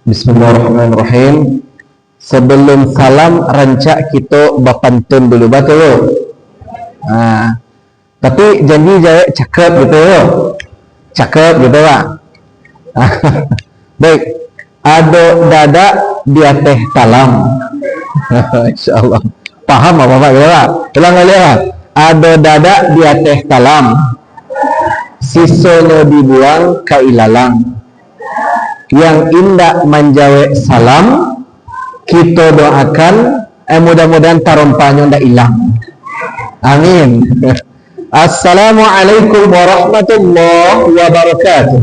Bismillahirrahmanirrahim. Sebelum salam rancak kita berpantun dulu betul. Tapi janji saya cakap gitu. Cakap gitu Pak. Baik. Ada dada di atas talam. Insyaallah. Paham apa Pak gitu Pak? Ulang kali Pak. Ada dada di atas talam. Sisanya dibuang ke ilalang. Yang indah menjawab salam, kita doakan mudah-mudahan tarompanya ndak hilang. Amin. Assalamualaikum warahmatullahi wabarakatuh.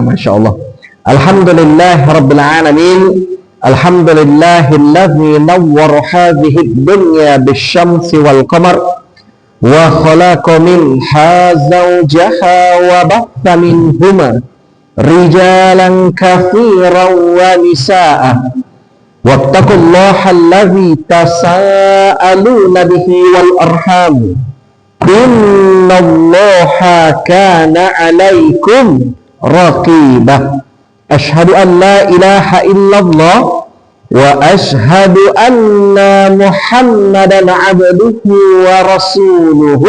Masya Allah. Alhamdulillah Rabbil Alamin. Alhamdulillahilladzi nawwara hadhihi dunya bisyamsi wal qamar wa khalaqa minha zawjaha wa batha minhuma rijalan katsiran wa nisaa'a wattaqullaha alladzi tasaaluna bihi wal arham innallaha kana 'alaikum raqibah. Asyhadu an la ilaha illallah wa asyhadu anna Muhammadan abduhu wa rasuluhu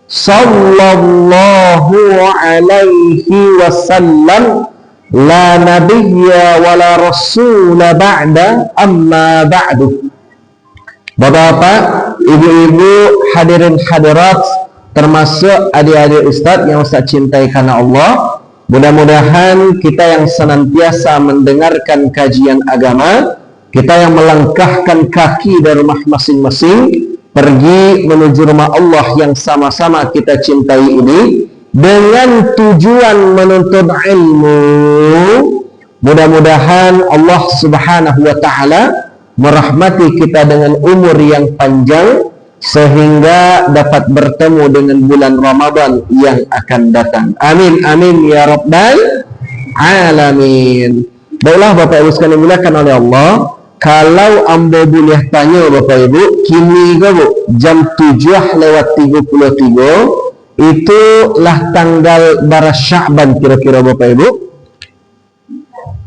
sallallahu alaihi wasallam la nabiyya wa la rasula ba'da amma ba'du. Bapak-bapak, ibu-ibu, hadirin hadirat, termasuk adik-adik ustaz yang Ustaz cintai karena Allah. Mudah-mudahan kita yang senantiasa mendengarkan kajian agama, kita yang melangkahkan kaki dari rumah masing-masing pergi menuju rumah Allah yang sama-sama kita cintai ini dengan tujuan menuntut ilmu. Mudah-mudahan Allah Subhanahu wa taala merahmati kita dengan umur yang panjang sehingga dapat bertemu dengan bulan Ramadan yang akan datang. Amin amin ya rabbal alamin. Baiklah Bapak Ibu sekalian dimuliakan oleh Allah, kalau ambo boleh tanya Bapak Ibu, kini ke Bu jam 7:33 itulah tanggal bara Sya'ban kira-kira Bapak Ibu?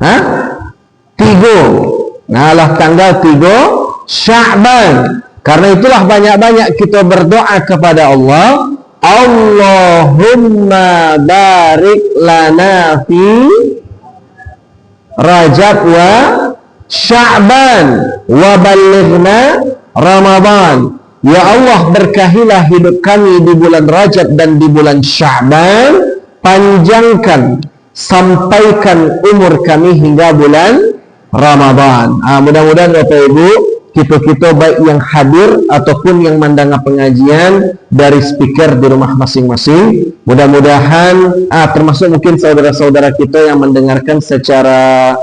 3. Nah lah tanggal 3 Sya'ban. Karena itulah banyak-banyak kita berdoa kepada Allah, Allahumma barik lana fi Rajab wa Sya'ban wa balighna Ramadan. Ya Allah, berkahilah hidup kami di bulan Rajab dan di bulan Sya'ban, panjangkan, sampaikan umur kami hingga bulan Ramadan. Mudah-mudahan Bapak Ibu, kita baik yang hadir ataupun yang mendengar pengajian dari speaker di rumah masing-masing, mudah-mudahan termasuk mungkin saudara-saudara kita yang mendengarkan secara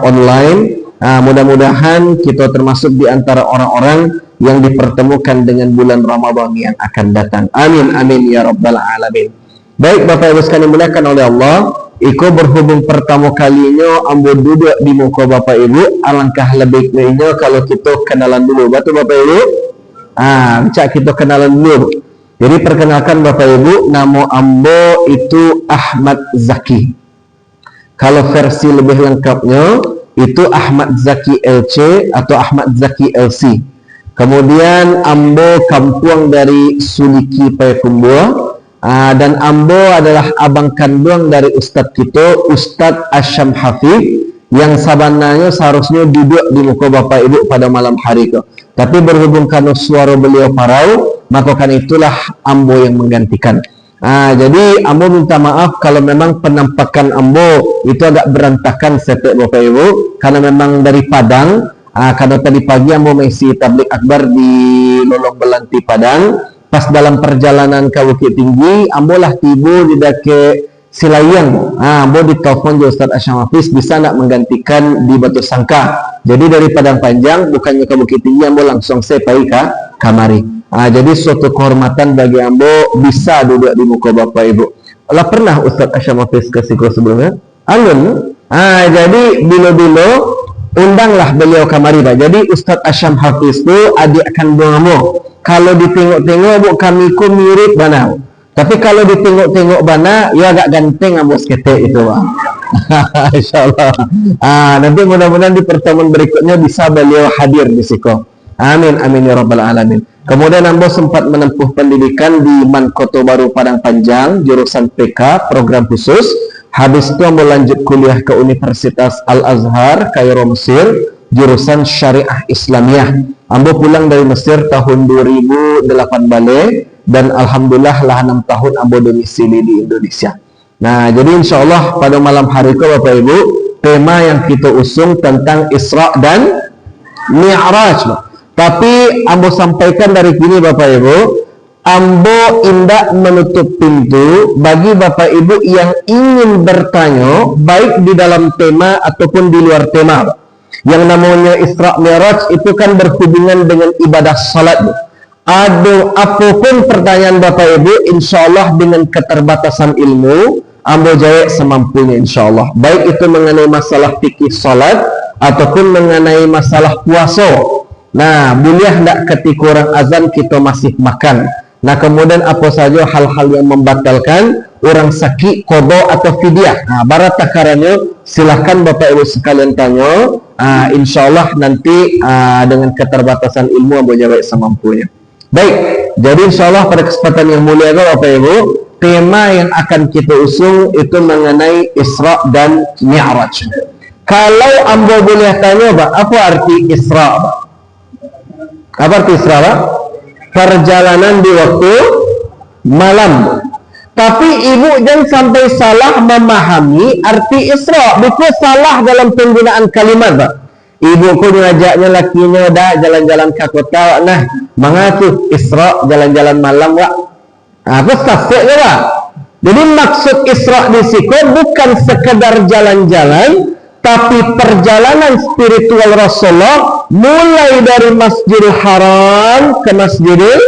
online, mudah-mudahan kita termasuk di antara orang-orang yang dipertemukan dengan bulan Ramadan yang akan datang. Amin amin ya rabbal alamin. Baik Bapak Ibu sekalian dimuliakan oleh Allah, iko berhubung pertama kalinya ambo duduk di muka Bapak Ibu, alangkah lebih baiknya kalau kita kenalan dulu. Betul Bapak Ibu? Cak kita kenalan dulu. Jadi perkenalkan Bapak Ibu, nama ambo itu Ahmad Zaki. Kalau versi lebih lengkapnya itu Ahmad Zaki LC atau Ahmad Zaki LC. Kemudian ambo kampung dari Suliki Payakumbuh. Dan ambo adalah abang kandung dari ustadz kita, Ustadz Asyam Hafif, yang sebenarnya seharusnya duduk di muka Bapak Ibu pada malam hari itu. Tapi berhubung karena suara beliau parau, maka kan itulah ambo yang menggantikan. Jadi ambo minta maaf kalau memang penampakan ambo itu agak berantakan seperti Bapak Ibu, karena memang dari Padang. Karena tadi pagi ambo mengisi tablik akbar di Lolong Belanti Padang. Pas dalam perjalanan ke Bukit Tinggi, ambolah tiba di dake Silayang. Ambo ditelepon di Ustadz Asyam Hafiz, bisa nak menggantikan di Batu Sangka. Jadi dari Padang Panjang bukannya ke Bukit Tinggi, ambo langsung sepai ke kamari. Jadi suatu kehormatan bagi ambo bisa duduk di muka Bapak Ibu. Lah pernah Ustadz Asyam Hafiz ke Siko sebelumnya? Alun. Jadi bilo-bilo undanglah beliau kamari Pak. Jadi Ustadz Asyam Hafiz itu adik kandung ambo. kalau ditengok-tengok bu kami ku mirip bana. Tapi kalau ditengok-tengok bana, ya agak ganteng ambos ketek itu, Pak. Insyaallah. Nanti mudah-mudahan di pertemuan berikutnya bisa beliau hadir di siko. Amin amin ya rabbal alamin. Kemudian ambos sempat menempuh pendidikan di Mankoto Baru Padang Panjang, jurusan PK, program khusus. Habis itu ambo lanjut kuliah ke Universitas Al-Azhar, Kairo, Mesir, jurusan Syariah Islamiyah. Ambo pulang dari Mesir tahun 2008 balik. Dan alhamdulillah lah 6 tahun ambo domisili di Indonesia. Nah, jadi insyaallah pada malam hari itu Bapak Ibu, tema yang kita usung tentang Isra dan Mi'raj. Tapi ambo sampaikan dari sini Bapak Ibu, ambo indak menutup pintu bagi Bapak Ibu yang ingin bertanya baik di dalam tema ataupun di luar tema. Yang namanya Isra Mi'raj itu kan berhubungan dengan ibadah salat. Ada apapun pertanyaan Bapak Ibu, insyaallah dengan keterbatasan ilmu, ambo jawab semampunya insyaallah. Baik itu mengenai masalah fikih salat ataupun mengenai masalah puasa. Nah, boleh hendak ketika orang azan kita masih makan. Nah, kemudian apa saja hal-hal yang membatalkan orang sakit, qada atau fidyah. Nah, barat takarannya silahkan Bapak Ibu sekalian tanya. Insyaallah nanti dengan keterbatasan ilmu ambo jawab semampunya. Baik, jadi insyaallah pada kesempatan yang mulia Bapak Ibu, tema yang akan kita usung itu mengenai Isra dan Mi'raj. Kalau ambo boleh tanya, Pak, apa arti Isra, Pak? Apa arti Isra, Pak? Perjalanan di waktu malam. Tapi ibu jangan sampai salah memahami arti Isra. Bukan salah dalam penggunaan kalimat, Pak. Ibu ku ngajaknya lakinya dah jalan-jalan ke kota, nah mengaku Isra jalan-jalan malam, Pak. Apa tasnya, Pak? Jadi maksud Isra di situ bukan sekedar jalan-jalan, tapi perjalanan spiritual Rasulullah mulai dari Masjidil Haram ke Masjidil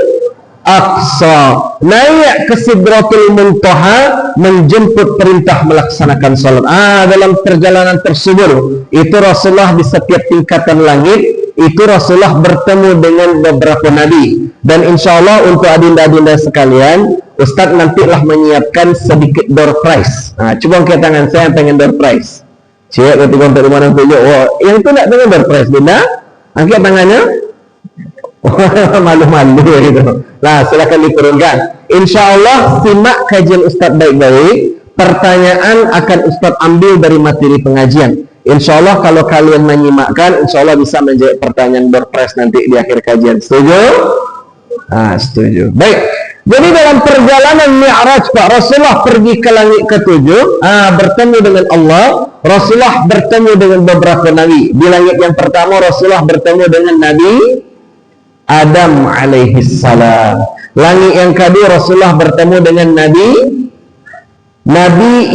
Aqsa, naik ke Sidratul Muntaha menjemput perintah melaksanakan salat. Dalam perjalanan tersebut itu Rasulullah di setiap tingkatan langit itu Rasulullah bertemu dengan beberapa nabi. Dan insyaallah untuk adinda-adinda sekalian, Ustadz nantilah menyiapkan sedikit door prize. Coba angkat tangan saya yang pengen door prize. Cik, ketika untuk dimana tunjuk, yang itu nak pengen door prize, Dinda? Angkat tangannya. Malu-malu gitu. Nah, silakan diturunkan. Insyaallah simak kajian Ustaz baik-baik. Pertanyaan akan Ustaz ambil dari materi pengajian. Insyaallah kalau kalian menyimakkan, insyaallah bisa menjawab pertanyaan berpres nanti di akhir kajian. Setuju? Setuju. Baik. Jadi dalam perjalanan Mi'raj, Pak, Rasulullah pergi ke langit ketujuh, bertemu dengan Allah. Rasulullah bertemu dengan beberapa nabi. Di langit yang pertama Rasulullah bertemu dengan Nabi Adam alaihi salam. Langit yang kedua Rasulullah bertemu dengan Nabi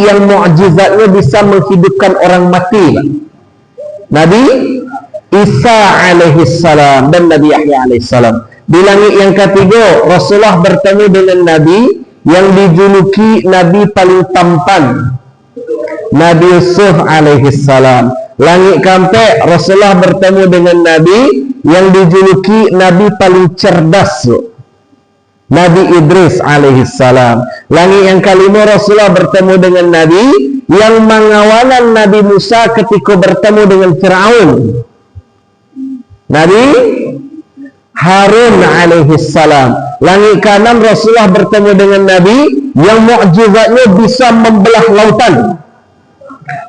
yang mukjizatnya bisa menghidupkan orang mati, Nabi Isa alaihi salam dan Nabi Yahya alaihi salam. Di langit yang ketiga Rasulullah bertemu dengan Nabi yang dijuluki Nabi paling tampan, Nabi Yusuf alaihi salam. Langit keempat Rasulullah bertemu dengan Nabi yang dijuluki Nabi paling cerdas, Nabi Idris alaihi salam. Langit yang kelima Rasulullah bertemu dengan Nabi yang mengawalan Nabi Musa ketika bertemu dengan Fir'aun, Nabi Harun alaihi salam. Langit keenam Rasulullah bertemu dengan Nabi yang mukjizatnya bisa membelah lautan,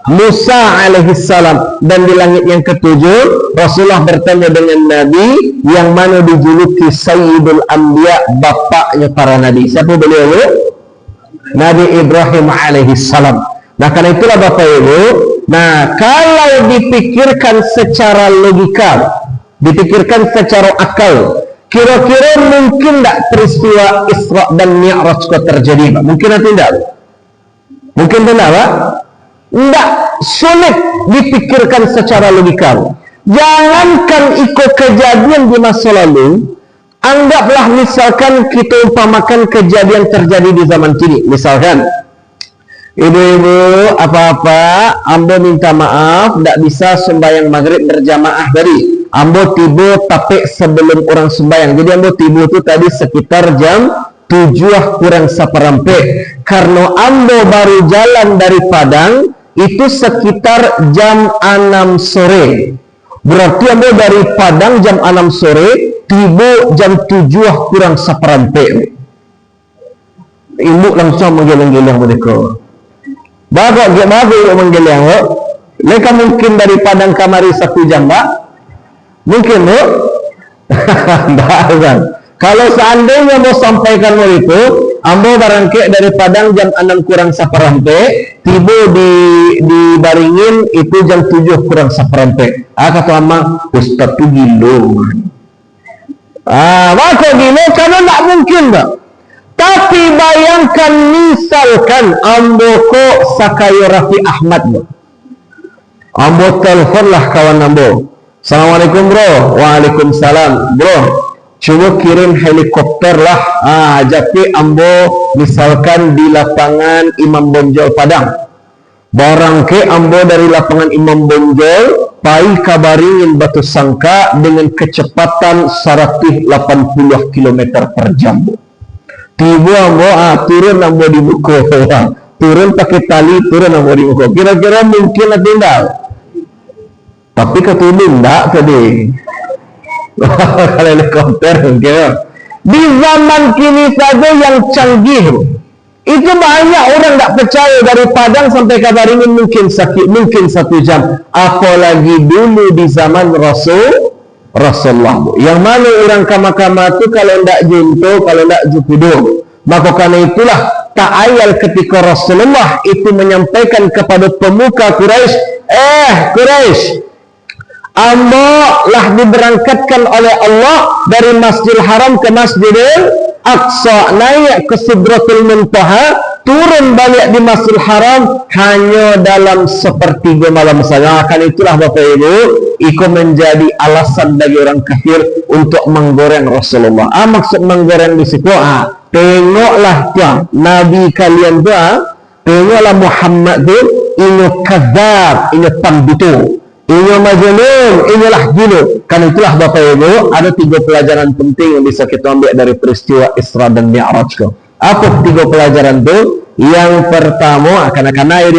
Musa alaihi salam. Dan di langit yang ketujuh Rasulullah bertemu dengan Nabi yang mana dijuluki Sayyidul Anbiya, bapaknya para nabi. Siapa beliau? Nabi Ibrahim alaihi salam. Nah, karena itulah Bapak Ibu, nah kalau dipikirkan secara logika, dipikirkan secara akal, kira-kira mungkin tak peristiwa Isra dan Mi'raj kok terjadi, Pak? Mungkin atau tidak? Mungkin tidak, Pak? Tidak, sulit dipikirkan secara logika. Jangankan ikut kejadian di masa lalu, anggaplah misalkan kita umpamakan kejadian terjadi di zaman kini. Misalkan, ibu-ibu apa-apa, ambo minta maaf, tidak bisa sembahyang maghrib berjamaah tadi. ambo tiba tapi sebelum orang sembahyang. Jadi ambo tiba tu tadi sekitar jam 7 kurang seperempat. Karena ambo baru jalan dari Padang itu sekitar jam 6 sore. Berarti ambo dari Padang jam 6 sore, tiba jam 7 kurang seperempat. Ibu langsung menggeleng-geleng mereka. Bapak ibu menggeleng, mereka mungkin dari Padang kamari 1 jam, Pak? Mungkin, Bu? Tidak, kan? Kalau seandainya mau sampaikan itu, ambo barangkali dari Padang jam 6 kurang seperempat, tiba di Baringin itu jam 7 kurang seperempat. Kata Amang, Ustaz tu gila. Maka gila karena tak mungkin, Pak. Tapi bayangkan misalkan ambo kok Sakayo Raffi Ahmad, Pak. Ambo teleponlah kawan ambo. Assalamualaikum bro. Waalaikumsalam bro. Coba kirim helikopter lah. Jadi ambo misalkan di lapangan Imam Bonjol Padang. Barang ke ambo dari lapangan Imam Bonjol pai kabaringin Batu Sangka dengan kecepatan 180 km per jam. Tiba ambo turun ambo di buku. Turun pakai tali, turun ambo di buku. Kira-kira mungkin atau tidak? Tapi ketulung tak tadi. Kalau helikopter mungkin. Di zaman kini saja yang canggih, itu banyak orang tak percaya dari Padang sampai Kabaringin mungkin 1 jam. Apalagi dulu di zaman Rasulullah. Yang mana orang kama-kama tu kalau tak jumpa, kalau tak jumpa. Maka karena itulah tak ayal ketika Rasulullah itu menyampaikan kepada pemuka Quraisy, Quraisy, ambo lah diberangkatkan oleh Allah dari Masjidil Haram ke Masjidil Aqsa, naik ke Sidratul Muntaha, turun balik di Masjidil Haram hanya dalam sepertiga malam saja. Kan itulah Bapak Ibu, itu menjadi alasan bagi orang kafir untuk menggoreng Rasulullah. Maksud menggoreng di situ, tengoklah tuh Nabi kalian tuh, tengoklah Muhammad tu, ini kadzab, ini pembutuh. Ini majnun, inilah gila. Kan itulah Bapak Ibu, ada 3 pelajaran penting yang bisa kita ambil dari peristiwa Isra dan Mi'raj. Apa 3 pelajaran itu? Yang pertama, kanak-kanak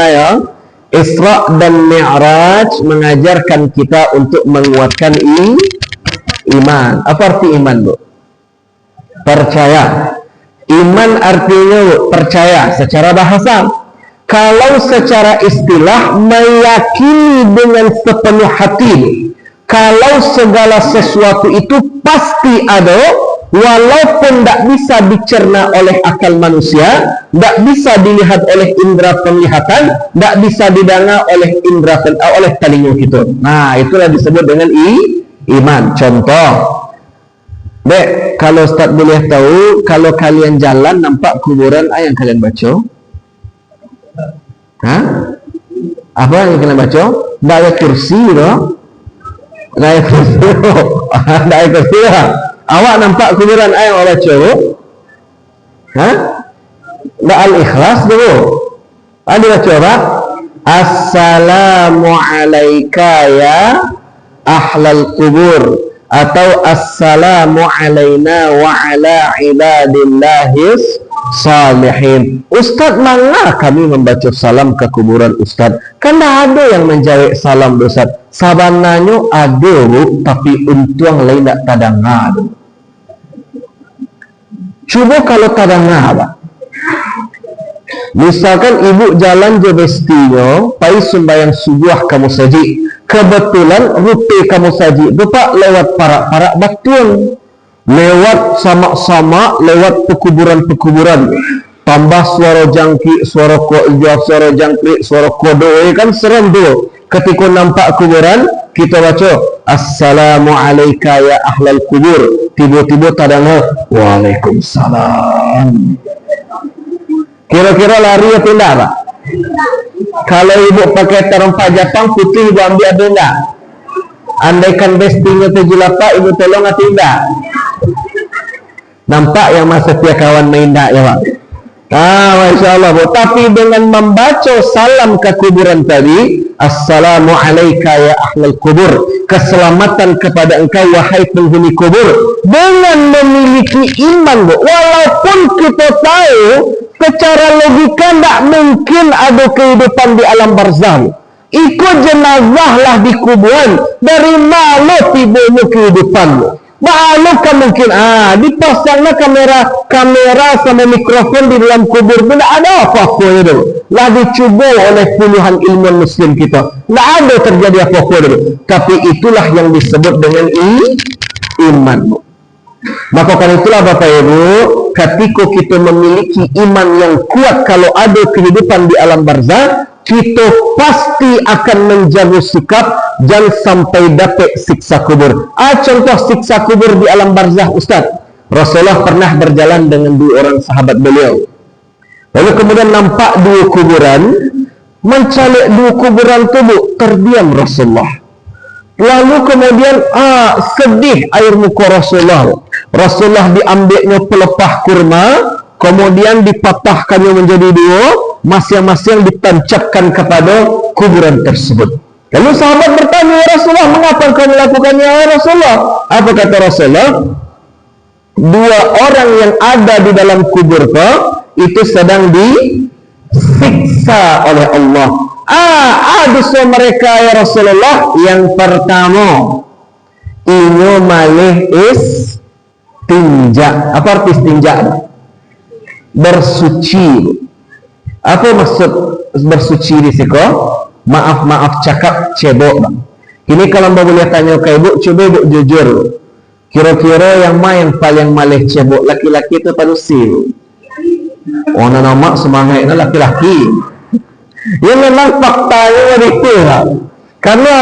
ya, Isra dan Mi'raj mengajarkan kita untuk menguatkan iman. Apa arti iman, Bu? Percaya. Iman artinya percaya secara bahasa. Kalau secara istilah meyakini dengan sepenuh hati. Kalau segala sesuatu itu pasti ada, walaupun tidak bisa dicerna oleh akal manusia, tidak bisa dilihat oleh indera penglihatan, tidak bisa didengar oleh indera oleh telinga kita. Nah, itulah disebut dengan iman. Contoh, kalau Ustaz boleh tahu, kalau kalian jalan nampak kuburan, yang kalian baca? Apa yang kalian baca? Tak ada kursi loh. Tak ada kursi loh. Tak ada kursi loh. Awak nampak kuburan yang awak baca? Tak Al-Ikhlas dulu. Ada baca apa? Assalamualaikum ya ahlal kubur, atau assalamu alaina wa ala ibadillahis salihin. Ustaz, mana kami membaca salam ke kuburan Ustaz? Karena ada yang menjawab salam Ustaz. Sabananya ada, Bu, tapi untung lain tak tadangar. Cuba kalau tadangar, Pak. Misalkan ibu jalan je bestinya, pai sembahyang subuh kamu saji. Kebetulan rupi kamu saji, Bapak lewat parak-parak betul. Lewat sama-sama, lewat pekuburan-pekuburan, tambah suara jangkrik, suara jangkrik, suara kodo, kan serem tu. Ketika nampak kuburan, kita baca Assalamualaikum ya ahlal kubur. Tiba-tiba tadangar Waalaikumsalam. Kira-kira lari atau tidak, Pak? Kalau ibu pakai terempat Jepang putih, ibu ambil atau tidak? Andaikan bestinya 78, ibu tolong atau tidak? Nampak yang masa tiap kawan main tak ya, Pak? Masya Allah, Bu. Tapi dengan membaca salam ke kuburan tadi, Assalamu alayka ya ahlal kubur, keselamatan kepada engkau wahai penghuni kubur. Dengan memiliki iman, walaupun kita tahu secara logika tak mungkin ada kehidupan di alam barzah. Ikut jenazah lah di kuburan, dari mana tiba-tiba kehidupanmu? Bagaimana mungkin dipasanglah kamera sama mikrofon di dalam kubur, tidak ada apa-apa itu. Lah dicuba oleh puluhan ilmuwan muslim kita, tidak ada terjadi apa-apa itu. Tapi itulah yang disebut dengan iman. Maka karena itulah Bapak Ibu, ketika kita memiliki iman yang kuat, kalau ada kehidupan di alam barzah, kita pasti akan menjaga sikap jangan sampai dapat siksa kubur. Contoh siksa kubur di alam barzah, Ustaz. Rasulullah pernah berjalan dengan dua orang sahabat beliau. Lalu kemudian nampak dua kuburan, mencari dua kuburan tubuh, terdiam Rasulullah. Lalu kemudian sedih air muka Rasulullah. Rasulullah diambilnya pelepah kurma, kemudian dipatahkannya menjadi dua, masing-masing ditancapkan kepada kuburan tersebut. Lalu sahabat bertanya, ya Rasulullah, mengapa kau melakukannya ya Rasulullah? Apa kata Rasulullah? Dua orang yang ada di dalam kubur itu sedang disiksa oleh Allah. Dosa mereka ya Rasulullah. Yang pertama, inyo malih istinja. Apa arti istinja? Bersuci. Apa maksud bersuci di siko? Maaf cakap cebok. Ini kalau mbak boleh tanya ke ibu, coba ibu jujur. Kira-kira yang main paling malih cebok laki-laki itu panusi. Nama semangatnya laki-laki. Ya memang faktanya itu lah. Karena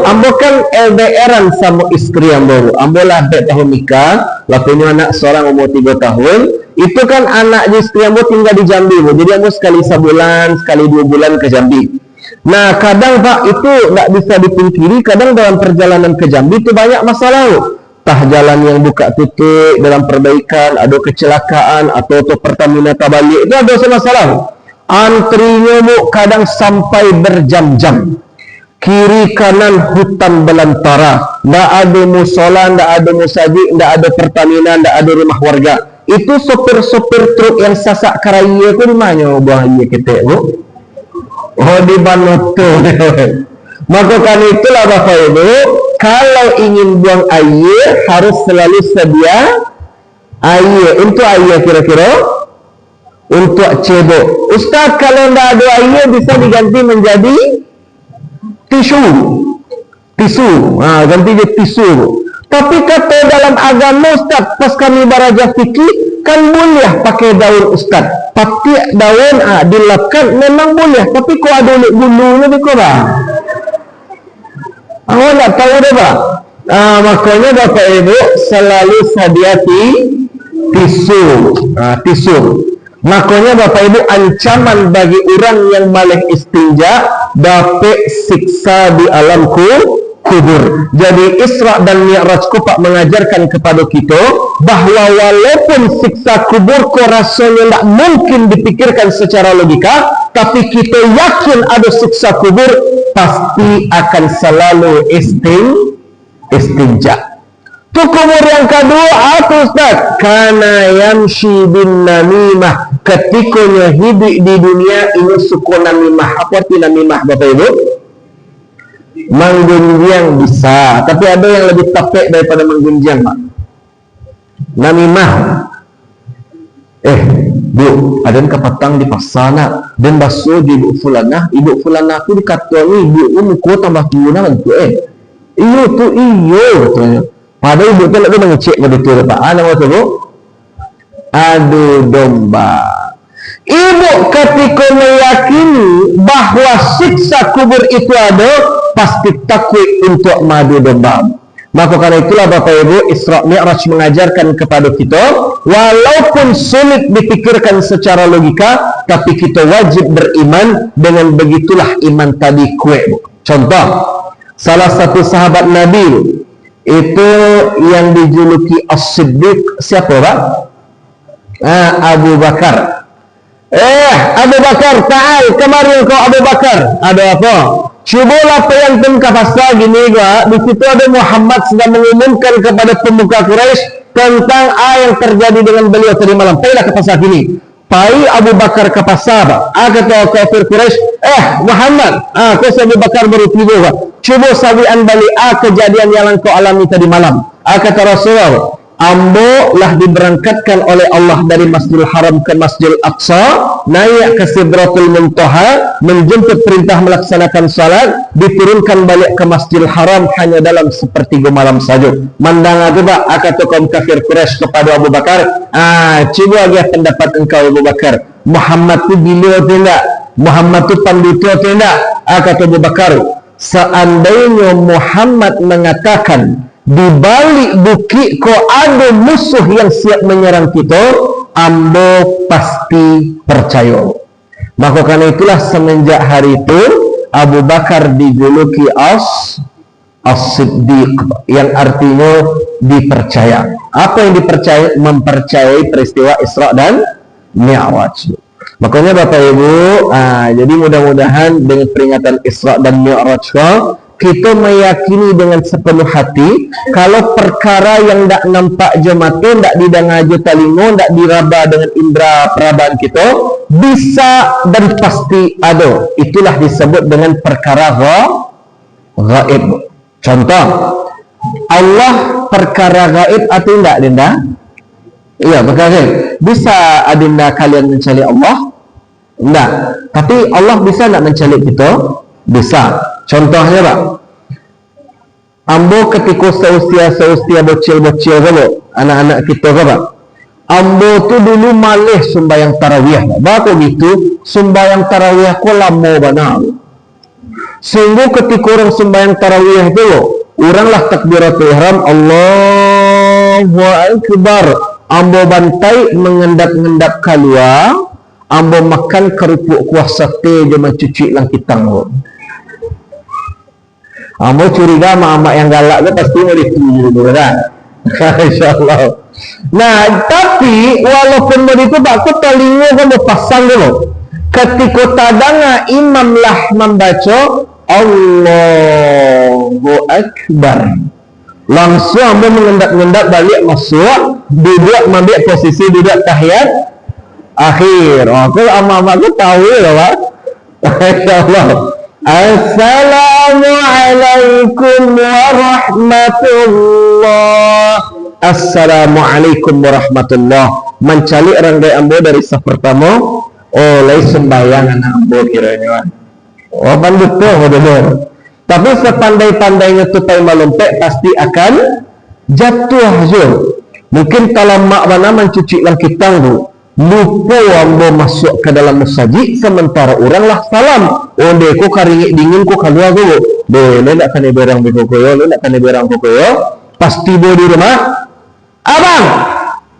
ambo kan LDRan sama istri ambo lah tahun nikah, lakunya anak seorang umur 3 tahun. Itu kan anak istri ambo tinggal di Jambi, jadi ambo sekali sebulan, sekali 2 bulan ke Jambi. Nah kadang Pak itu tak bisa dipungkiri, kadang dalam perjalanan ke Jambi itu banyak masalah. Tah jalan yang buka tutup dalam perbaikan, ada kecelakaan atau Pertamina tabalik, itu ada masalah. Antrinya kadang sampai berjam-jam. Kiri kanan hutan belantara, tidak ada musola, tidak ada musajid, tidak ada Pertamina, tidak ada rumah warga. Itu sopir-sopir truk yang sasak karaya itu di mana buang air kita, Bu? Di Banoto. Maka karena itulah Bapak Ibu, kalau ingin buang air harus selalu sedia air. Untuk air kira-kira untuk cebok. Ustaz, kalau tidak ada air bisa diganti menjadi tisu. Ganti jadi tisu. Tapi kata dalam agama Ustaz, pas kami belajar fikih kan boleh pakai daun Ustaz. Pakai daun dilapkan memang boleh, tapi kok ada bulunya di korang. Awak tak tahu dah Pak. Makanya Bapak Ibu selalu sedia tisu. Makanya Bapak Ibu ancaman bagi orang yang malih istinja dapat siksa di alam kubur. Jadi Isra dan Mi'raj Pak mengajarkan kepada kita bahwa walaupun siksa kubur kau rasanya tak mungkin dipikirkan secara logika, tapi kita yakin ada siksa kubur, pasti akan selalu istinja. Tu kubur yang kedua apa Ustaz? Kana yamshi bin namimah. Ketikanya hidup di dunia ini suku namimah. Apa arti namimah Bapak Ibu? Menggunjang bisa, tapi ada yang lebih tepat daripada menggunjang Pak. Namimah. Bu, ada yang kepatang di pasar nak, dan basuh di ibu fulanah tu dikata ni, ibu muka tambah tua tu iyo tu iyo katanya. Padahal ibu tu nak mengecek pada tu Pak. Nama tu Bu? Adu domba. Ibu ketika meyakini bahwa siksa kubur itu ada, pasti takut untuk madu domba. Maka karena itulah Bapak Ibu, Isra Mi'raj mengajarkan kepada kita, walaupun sulit dipikirkan secara logika, tapi kita wajib beriman. Dengan begitulah iman tadi kuat. Contoh, salah satu sahabat Nabi itu yang dijuluki As-Siddiq, siapa Pak? Abu Bakar. Abu Bakar, ta'al, kemarin kau Abu Bakar. Ada apa? Cubalah apa yang tim kafasa gini gua. Di situ ada Muhammad sedang mengumumkan kepada pemuka Quraisy tentang yang terjadi dengan beliau tadi malam. Pailah ke pasar gini. Pai Abu Bakar ke pasar. Kata kafir Quraisy, Muhammad, kau Abu Bakar baru tiba. Cuba sabian balik kejadian yang kau alami tadi malam. Kata Rasulullah, ambo lah diberangkatkan oleh Allah dari Masjidil Haram ke Masjidil Aqsa, naik ke Sidratul Muntaha, menjemput perintah melaksanakan salat, diturunkan balik ke Masjidil Haram hanya dalam sepertiga malam saja. Mandang itu pak, kata kaum kafir Quraisy kepada Abu Bakar, cuba aja pendapat engkau Abu Bakar, Muhammad tu gila tidak? Muhammad tu pandita tidak? Kata Abu Bakar, seandainya Muhammad mengatakan di balik bukit kau ada musuh yang siap menyerang kita, ambo pasti percaya. Maka karena itulah semenjak hari itu Abu Bakar dijuluki As-Siddiq, yang artinya dipercaya. Apa yang dipercaya? Mempercayai peristiwa Isra dan Mi'raj. Makanya Bapak Ibu, jadi mudah-mudahan dengan peringatan Isra dan Mi'raj kita meyakini dengan sepenuh hati kalau perkara yang tak nampak je mata, tak didengar je telinga, tak diraba dengan indera perabaan kita, bisa dan pasti ada. Itulah disebut dengan perkara gaib. Contoh, Allah perkara gaib atau tidak, Dinda? Iya, perkara gaib. Bisa adinda kalian mencari Allah? Tidak. Tapi Allah bisa tak mencari kita? Bisa. Contohnya pak, ambo ketika seusia bocil-bocil kalau anak-anak kita pak, ambo tu dulu malih sembahyang tarawih. Bako gitu, sembahyang tarawih ko lama benar. Sehingga ketika orang sembahyang tarawih tu, oranglah takbiratul ihram, Allahu Akbar, ambo bantai mengendap-endap keluar, ambo makan kerupuk kuah sate je mencuci langkitang tu. Ambo curiga mak-mak yang galak tu pasti mau dituju dulu kan. InsyaAllah. Nah, tapi walaupun begitu aku telinga kamu pasang dulu. Ketika tadanga imam lah membaca Allahu Akbar, langsung ambo mengendap-endap balik masuk, duduk ambil posisi duduk tahiyat akhir. Aku ama-ama aku tahu lah pak. InsyaAllah. Assalamualaikum warahmatullah. Assalamualaikum warahmatullah. Mencalik ranggai ambo dari saf pertama oleh sembahyang anak ambo kiranya. Bandut tuh benar. Tapi sepandai-pandainya tupai melompek pasti akan jatuh hasil. Mungkin kalau mak mana mencuci langkitang tu, lupa ambo masuk ke dalam masjid, sementara orang lah salam. Onde ko karingik dingin ko keluar dulu. Le nak kena berang bekoyo, le nak kena berang bekoyo. Pasti bo di rumah. Abang.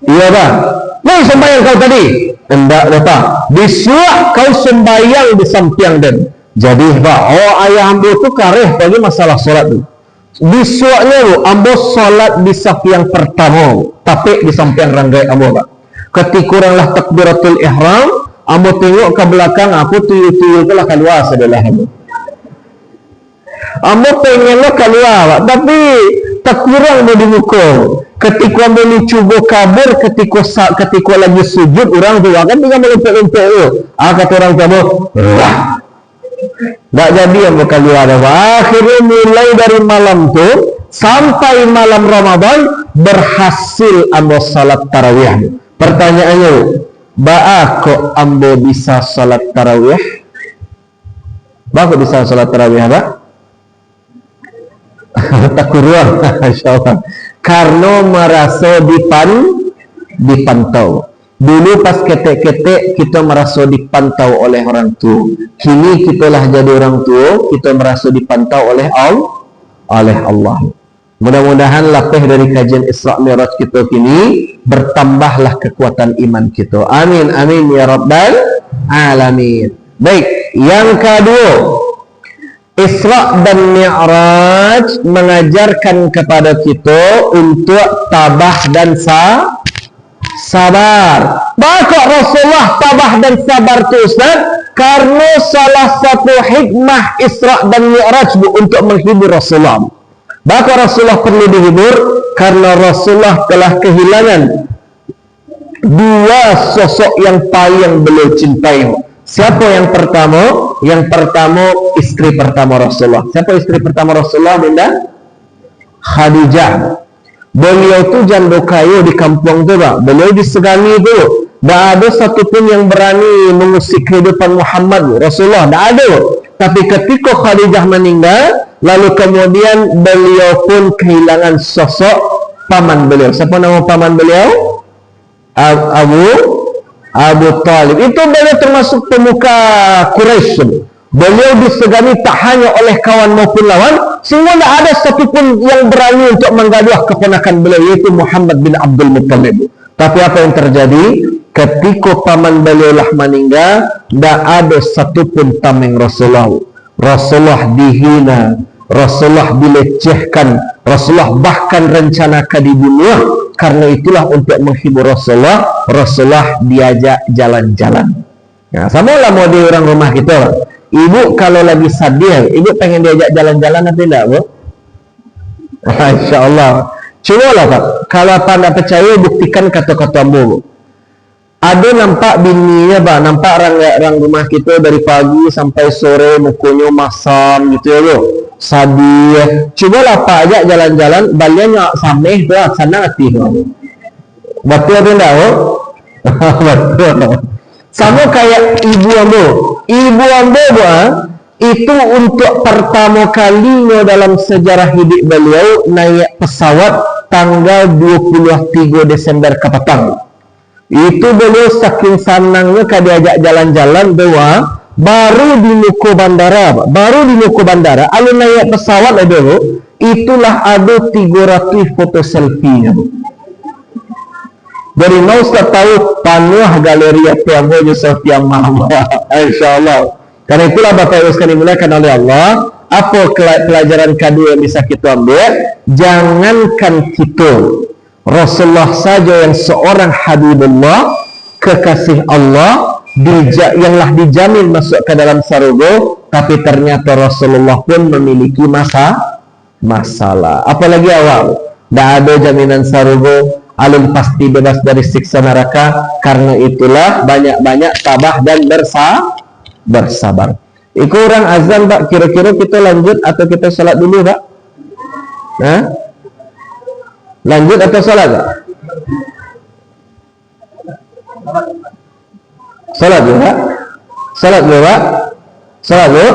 Iya bang. Mau sembahyang kau tadi? Enggak lepas. Disuak kau sembahyang di samping dan. Jadi pak, ayah ambo tu kareh bagi masalah solat tu. Disuaknya tu, ambo solat di saf yang pertama, tapi di samping ranggai ambo pak. Ketika oranglah takbiratul ihram, ambo tengok ke belakang, aku tuyul-tuyul ke lah keluar sebelah ambo. Ambo pengenlah keluar, tapi tak kurang mau di muka. Ketika ambo ni cuba kabur, ketika lagi sujud, orang tu kan tinggal melompat-lompat tu. Kata orang tu, wah, tak jadi ambo keluar. Akhirnya mulai dari malam tu sampai malam Ramadan berhasil ambo salat tarawih. Pertanyaannya, kok ambo bisa salat tarawih? Kok bisa salat tarawih apa? Takuruan, insyaallah. Karena merasa dipantau. Dulu pas ketek-ketek kita merasa dipantau oleh orang tua. Kini kita lah jadi orang tua, kita merasa dipantau oleh Allah. Mudah-mudahan lapeh dari kajian Isra Mi'raj kita kini bertambahlah kekuatan iman kita. Amin, amin ya rabbal alamin. Baik, yang kedua, Isra dan Mi'raj mengajarkan kepada kita untuk tabah dan sabar. Bakok Rasulullah tabah dan sabar tu Ustaz, karena salah satu hikmah Isra dan Mi'raj untuk menghibur Rasulullah. Bakok Rasulullah perlu dihibur karena Rasulullah telah kehilangan dua sosok yang paling beliau cintai. Siapa yang pertama? Yang pertama istri pertama Rasulullah. Siapa istri pertama Rasulullah, Dinda? Khadijah. Beliau tu janda kaya di kampung tu, Pak. Beliau disegani tu. Tak ada satupun yang berani mengusik kehidupan Muhammad Rasulullah. Tak ada. Tapi ketika Khadijah meninggal, lalu kemudian beliau pun kehilangan sosok paman beliau. Siapa nama paman beliau? Abu Talib. Itu beliau termasuk pemuka Quraisy. Beliau disegani tak hanya oleh kawan maupun lawan, sehingga tak ada satupun yang berani untuk menggaduh keponakan beliau, yaitu Muhammad bin Abdul Muttalib. Tapi apa yang terjadi? Ketika paman beliau lah meninggal, tak ada satupun tameng Rasulullah. Rasulullah dihina, Rasulullah dilecehkan, Rasulullah bahkan rencanakan dibunuh. Karena itulah untuk menghibur Rasulullah, Rasulullah diajak jalan-jalan. Nah, sama lah mau di orang rumah kita. Ibu kalau lagi sadar, ibu pengen diajak jalan-jalan atau tidak, Bu? InsyaAllah. Cubalah, Pak. Kalau Pak tak percaya, buktikan kata-kata Bu. Ada nampak bininya, Pak. Nampak orang rumah kita dari pagi sampai sore, mukanya masam gitu ya, Bu. Sadir. Cubalah Pak ajak jalan-jalan, baliannya sameh tu, sana hati. Betul atau tidak, Bu? Betul. Sama kayak ibu ambo. Ibu ambo, Bu, itu untuk pertama kalinya dalam sejarah hidup beliau naik pesawat tanggal 23 Desember ke petang. Itu beliau saking senangnya diajak jalan-jalan, bahwa baru di muka bandara, alun naik pesawat dulu, itulah ada 300 foto selfie-nya. Jadi mau Ustaz tahu panuh galeri apa yang mau selfie yang mahal. InsyaAllah. Karena itulah Bapak Ibu sekalian dimuliakan oleh Allah, apa pelajaran kedua yang bisa kita ambil? Jangankan kita, Rasulullah saja yang seorang Habibullah, kekasih Allah, yang dijamin masuk ke dalam surga, tapi ternyata Rasulullah pun memiliki masalah. Apalagi awal, tidak ada jaminan surga, alun pasti bebas dari siksa neraka. Karena itulah banyak-banyak tabah dan bersabar. Ikut orang azan, Pak. Kira-kira kita lanjut atau kita salat dulu, Pak? Nah, lanjut atau salat, Pak? Salat dulu, Pak. Salat dulu, Pak. Salat dulu.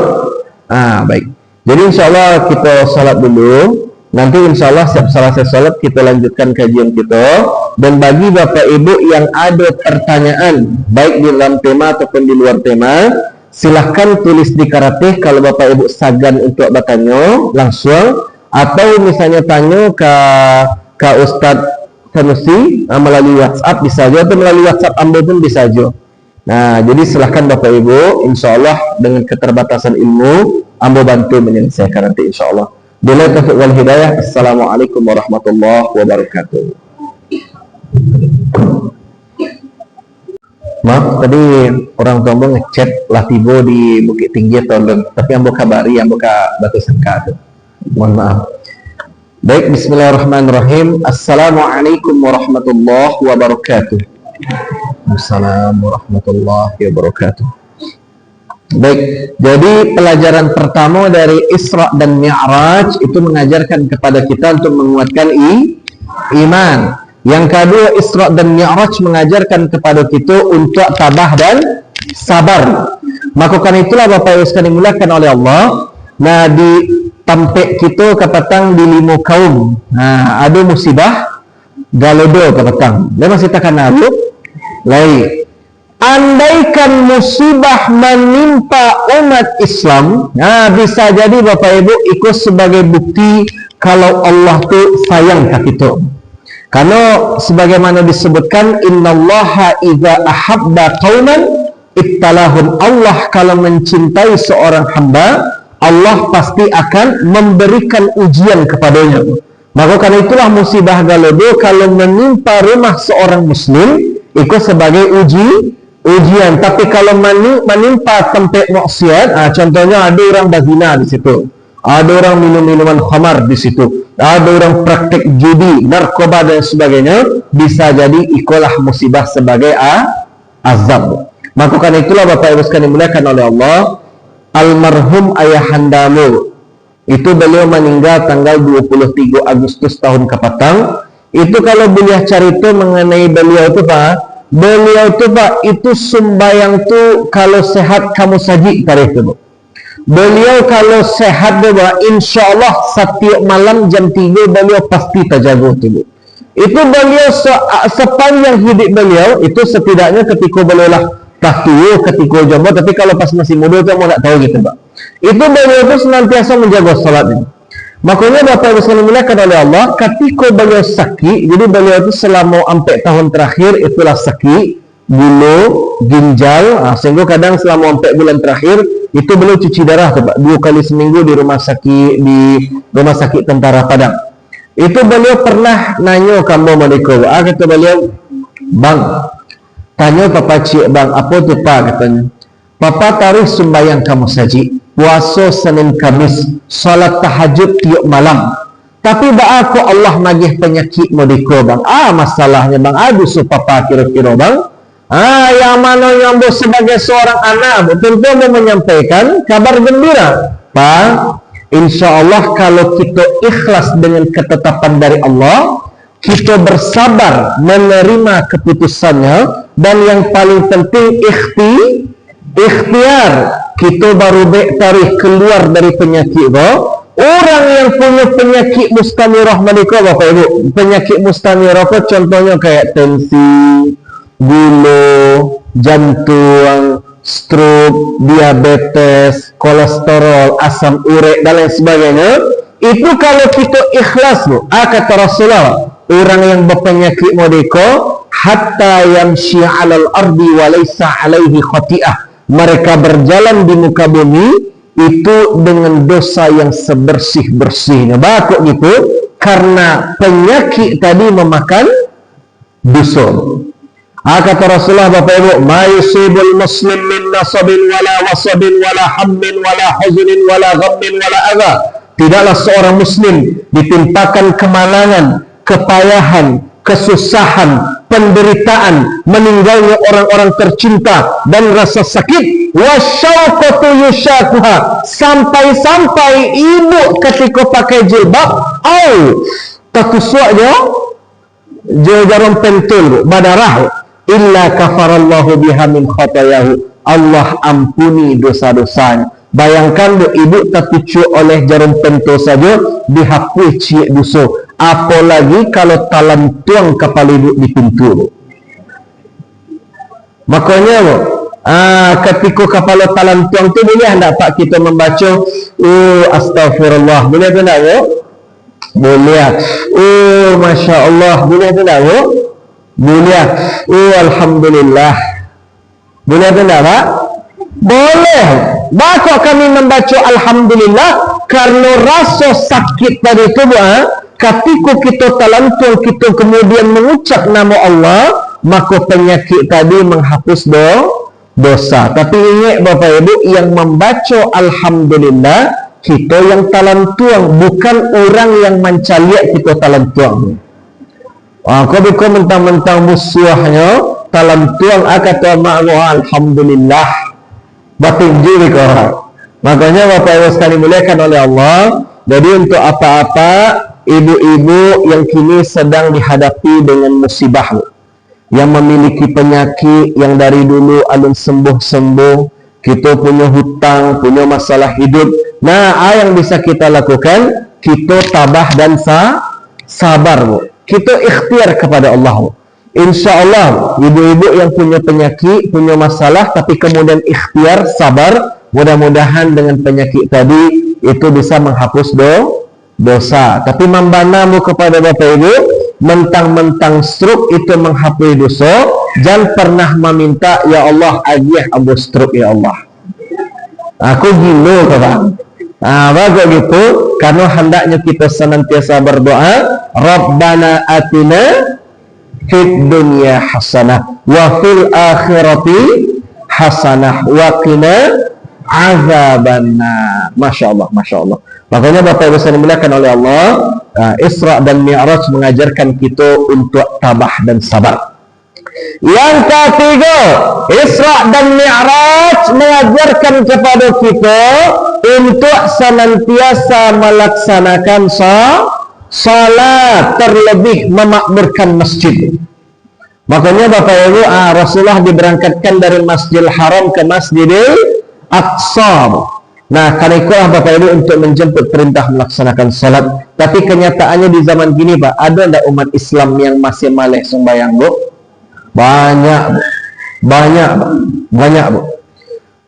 Baik. Jadi insyaallah kita salat dulu. Nanti insyaallah setelah selesai salat kita lanjutkan kajian kita. Dan bagi Bapak Ibu yang ada pertanyaan baik di dalam tema ataupun di luar tema, silahkan tulis di karateh kalau Bapak Ibu sagan untuk bertanya langsung, atau misalnya tanya ke Ustadz Sanusi melalui WhatsApp bisa aja, atau melalui WhatsApp Ambo pun bisa aja. Nah, jadi silahkan Bapak Ibu, insyaallah dengan keterbatasan ilmu Ambo bantu menyelesaikan nanti insyaallah. Bila taufiq wal hidayah. Assalamualaikum warahmatullahi wabarakatuh. Maaf, tadi orang tua Ambo ngechat lah tiba di Bukit Tinggi Tolong, tapi Ambo kabari, Ambo ka Batu Sangka tuh. Mohon maaf. Baik, bismillahirrahmanirrahim. Assalamualaikum warahmatullahi wabarakatuh. Assalamualaikum warahmatullahi wabarakatuh. Baik, jadi pelajaran pertama dari Isra dan Mi'raj itu mengajarkan kepada kita untuk menguatkan iman. Yang kedua, Isra dan Mi'raj mengajarkan kepada kita untuk tabah dan sabar. Maka karena itulah Bapak Ibu sekalian dimuliakan oleh Allah. Nah, di tampek kita kepatang di 5 kaum. Nah, ada musibah galodo kepatang. Dia masih takkan aku lain. Andaikan musibah menimpa umat Islam, nah bisa jadi Bapak Ibu ikut sebagai bukti kalau Allah tu sayang ke kita. Karena sebagaimana disebutkan, innallaha idza ahabba qauman ibtalahum. Allah kalau mencintai seorang hamba, Allah pasti akan memberikan ujian kepadanya. Maka karena itulah musibah galodo kalau menimpa rumah seorang muslim, ikut sebagai ujian. Tapi kalau menimpa tempat maksiat, contohnya ada orang berzina di situ, ada orang minum minuman khamar di situ, ada orang praktik judi, narkoba dan sebagainya, bisa jadi ikulah musibah sebagai azab. Maka karena itulah Bapak Ibu sekalian dimuliakan oleh Allah, almarhum ayahandamu itu beliau meninggal tanggal 23 Agustus tahun kepatang. Itu kalau beliau cerita mengenai beliau itu Pak, itu sembahyang tu kalau sehat kamu saji tarikh itu. Beliau kalau sehat tu Pak, insya Allah setiap malam jam 3 beliau pasti terjaga tu. Itu beliau sepanjang hidup beliau itu setidaknya ketika beliau lah tua, ketika jomblo, tapi kalau pas masih muda itu mau tak tahu gitu Pak. Itu beliau itu senantiasa menjaga salat ini. Makanya Bapak Ibu sekalian dimuliakan oleh Allah, ketika beliau sakit, jadi beliau itu selama 4 tahun terakhir itulah sakit gula, ginjal, sehingga kadang selama 4 bulan terakhir itu beliau cuci darah tuh Pak, 2 kali seminggu di rumah sakit tentara Padang. Itu beliau pernah nanya kamu mereka, kata beliau, bang, tanya papa cik bang, apa tu Pak katanya, papa taruh sembahyang kamu saji, puasa Senin Kamis, salat tahajud tiap malam. Tapi aku Allah magih penyakit modiko bang. Masalahnya bang, aduh papa kira-kira bang. Yang mana yang sebagai seorang anak tentu mau menyampaikan kabar gembira. Pak, insya Allah kalau kita ikhlas dengan ketetapan dari Allah, kita bersabar menerima keputusannya, dan yang paling penting ikhtiar, kita baru tarik keluar dari penyakit itu. Orang yang punya penyakit mustamirah mereka Bapak Ibu, penyakit mustamirah itu contohnya kayak tensi, gula, jantung, stroke, diabetes, kolesterol, asam urat dan lain sebagainya. Itu kalau kita ikhlas kata Rasulullah, orang yang berpenyakit modeko hatta yamshi 'alal ardi wa laysa 'alaihi khati'ah, mereka berjalan di muka bumi itu dengan dosa yang sebersih-bersihnya. Bakok gitu, karena penyakit tadi memakan dosa. Kata Rasulullah Bapak Ibu, ma yusibul muslim min nasabin wala wasabin wala hammin wala huzunin wala ghammin wala adha. Tidaklah seorang muslim ditimpakan kemalangan, kepayahan, kesusahan, penderitaan, meninggalnya orang-orang tercinta dan rasa sakit, wasyauqatu yushakuha, sampai-sampai ibu ketika pakai jilbab takusuknya jarum pentul badarah, illa kafarallahu biha min khatayahu, Allah ampuni dosa-dosanya. Bayangkan ibu tertucu oleh jarum pentul saja dihapus ciek dosa, apalagi kalau talam tuang kepala ibu di pintu. Makanya ketika kepala talam tuang tu boleh hendak Pak kita membaca astagfirullah, boleh tak nak? Boleh. Masya Allah, boleh tak nak? Boleh. Alhamdulillah, boleh tak nak Pak? Boleh. Maka kami membaca alhamdulillah karena rasa sakit tadi itu ketika kita talantung, kita kemudian mengucap nama Allah, maka penyakit tadi menghapus dosa. Tapi ingat Bapak Ibu, yang membaca alhamdulillah kita yang talantung, bukan orang yang mencaliak kita talantung. Kau bukan mentang-mentang musuhnya talantung kata ma'allah alhamdulillah, batin diri kau. Makanya Bapak Ibu sekalian dimuliakan oleh Allah, jadi untuk apa-apa ibu-ibu yang kini sedang dihadapi dengan musibah, yang memiliki penyakit yang dari dulu alun sembuh-sembuh, kita punya hutang, punya masalah hidup, yang bisa kita lakukan, kita tabah dan sabar kita ikhtiar kepada Allah. Insya Allah ibu-ibu yang punya penyakit, punya masalah, tapi kemudian ikhtiar, sabar, mudah-mudahan dengan penyakit tadi itu bisa menghapus dosa. Tapi membanamu kepada Bapak Ibu, mentang-mentang stroke itu menghapus dosa, jangan pernah meminta, ya Allah agih abu stroke ya Allah. Aku gila Pak. Bagus gitu, karena hendaknya kita senantiasa berdoa, Rabbana atina fid dunya hasanah wa fil akhirati hasanah wa qina azabannar. Masya Allah, Masya Allah. Makanya Bapak Ibu sekalian dimuliakan oleh Allah, Isra dan Mi'raj mengajarkan kita untuk tabah dan sabar. Yang ketiga, Isra dan Mi'raj mengajarkan kepada kita untuk senantiasa melaksanakan salat, terlebih memakmurkan masjid. Makanya Bapak Ibu, Rasulullah diberangkatkan dari Masjidil Haram ke Masjidil Aqsa. Nah, karena itulah Bapak Ibu untuk menjemput perintah melaksanakan salat. Tapi kenyataannya di zaman gini, Pak, ada enggak umat Islam yang masih malas sembahyang, Bu? Banyak, Bu. Banyak, Bu.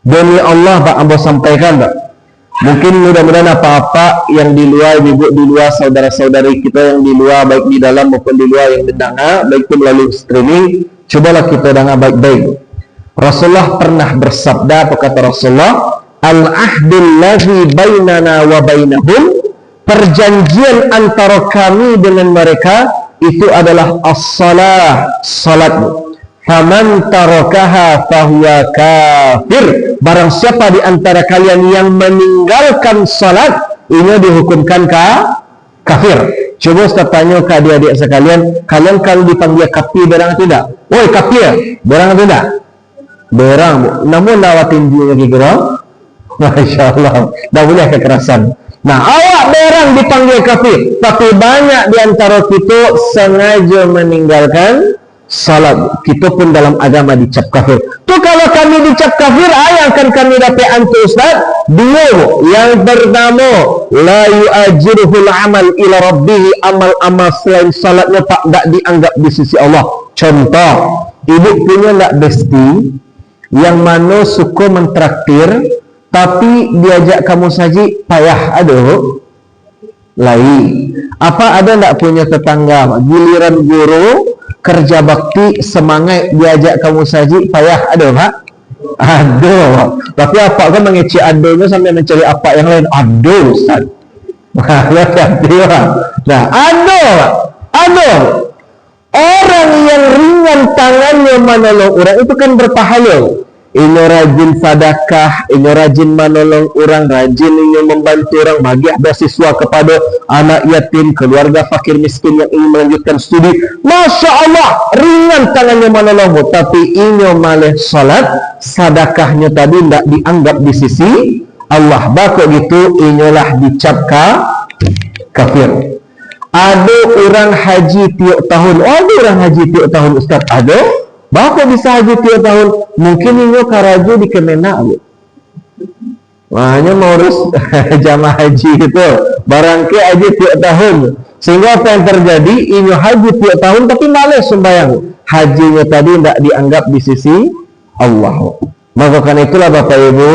Demi Allah, Pak, Ambo sampaikan, Pak. Mungkin mudah-mudahan apa-apa yang di luar, ibu di luar, saudara-saudari kita yang di luar, baik di dalam maupun di luar yang mendengar, baik itu melalui streaming, cobalah kita dengar baik-baik. Rasulullah pernah bersabda, apa kata Rasulullah? Al-ahdul ladzi bainana wa bainahum, perjanjian antara kami dengan mereka itu adalah as-salah, salat. Faman tarakaha fahuwa kafir. Barang siapa di antara kalian yang meninggalkan salat, ini dihukumkan kafir. Coba Ustaz tanya ke adik-adik sekalian, kalian kalau dipanggil kafir berang atau tidak? Woi kafir, berang atau tidak? Berang, Bu. Namun lawatin dia kira, Masya Allah, dah boleh kekerasan. Nah, awak berang dipanggil kafir, tapi banyak di antara kita sengaja meninggalkan salat. Kita pun dalam agama dicap kafir. Tu kalau kami dicap kafir, yang akan kami dapat antu Ustaz? Dua. Yang pertama, la yu'ajiruhul amal ila rabbih, amal-amal selain salatnya tak dianggap di sisi Allah. Contoh, ibu punya tak besti yang mana suka mentraktir, tapi diajak kamu saji payah, aduh lain. Apa ada tak punya tetangga giliran guru kerja bakti semangat diajak kamu saji payah, ada Pak? Aduh. Tapi apa kan mengecek aduhnya sampai mencari apa yang lain? Aduh Ustaz. Nah, aduh. Orang yang ringan tangannya menolong orang itu kan berpahala. Ini rajin sedekah, ini rajin menolong orang, rajin ini membantu orang, bagi beasiswa kepada anak yatim, keluarga fakir miskin yang ingin melanjutkan studi. Masya Allah, ringan tangannya menolongmu, tapi ini malah salat, sedekahnya tadi tidak dianggap di sisi Allah. Bakal gitu, inilah dicap kafir. Ada orang haji tiap tahun. Ada orang haji tiap tahun, Ustaz? Ada? Bapak bisa haji tiap tahun. Mungkin ini karaju di Kemenak, Bu. Hanya ngurus jamaah haji itu. Barangkali haji tiap tahun. Sehingga apa yang terjadi? Ini haji tiap tahun tapi malas sembahyang. Hajinya tadi tidak dianggap di sisi Allah. Maka karena itulah Bapak Ibu,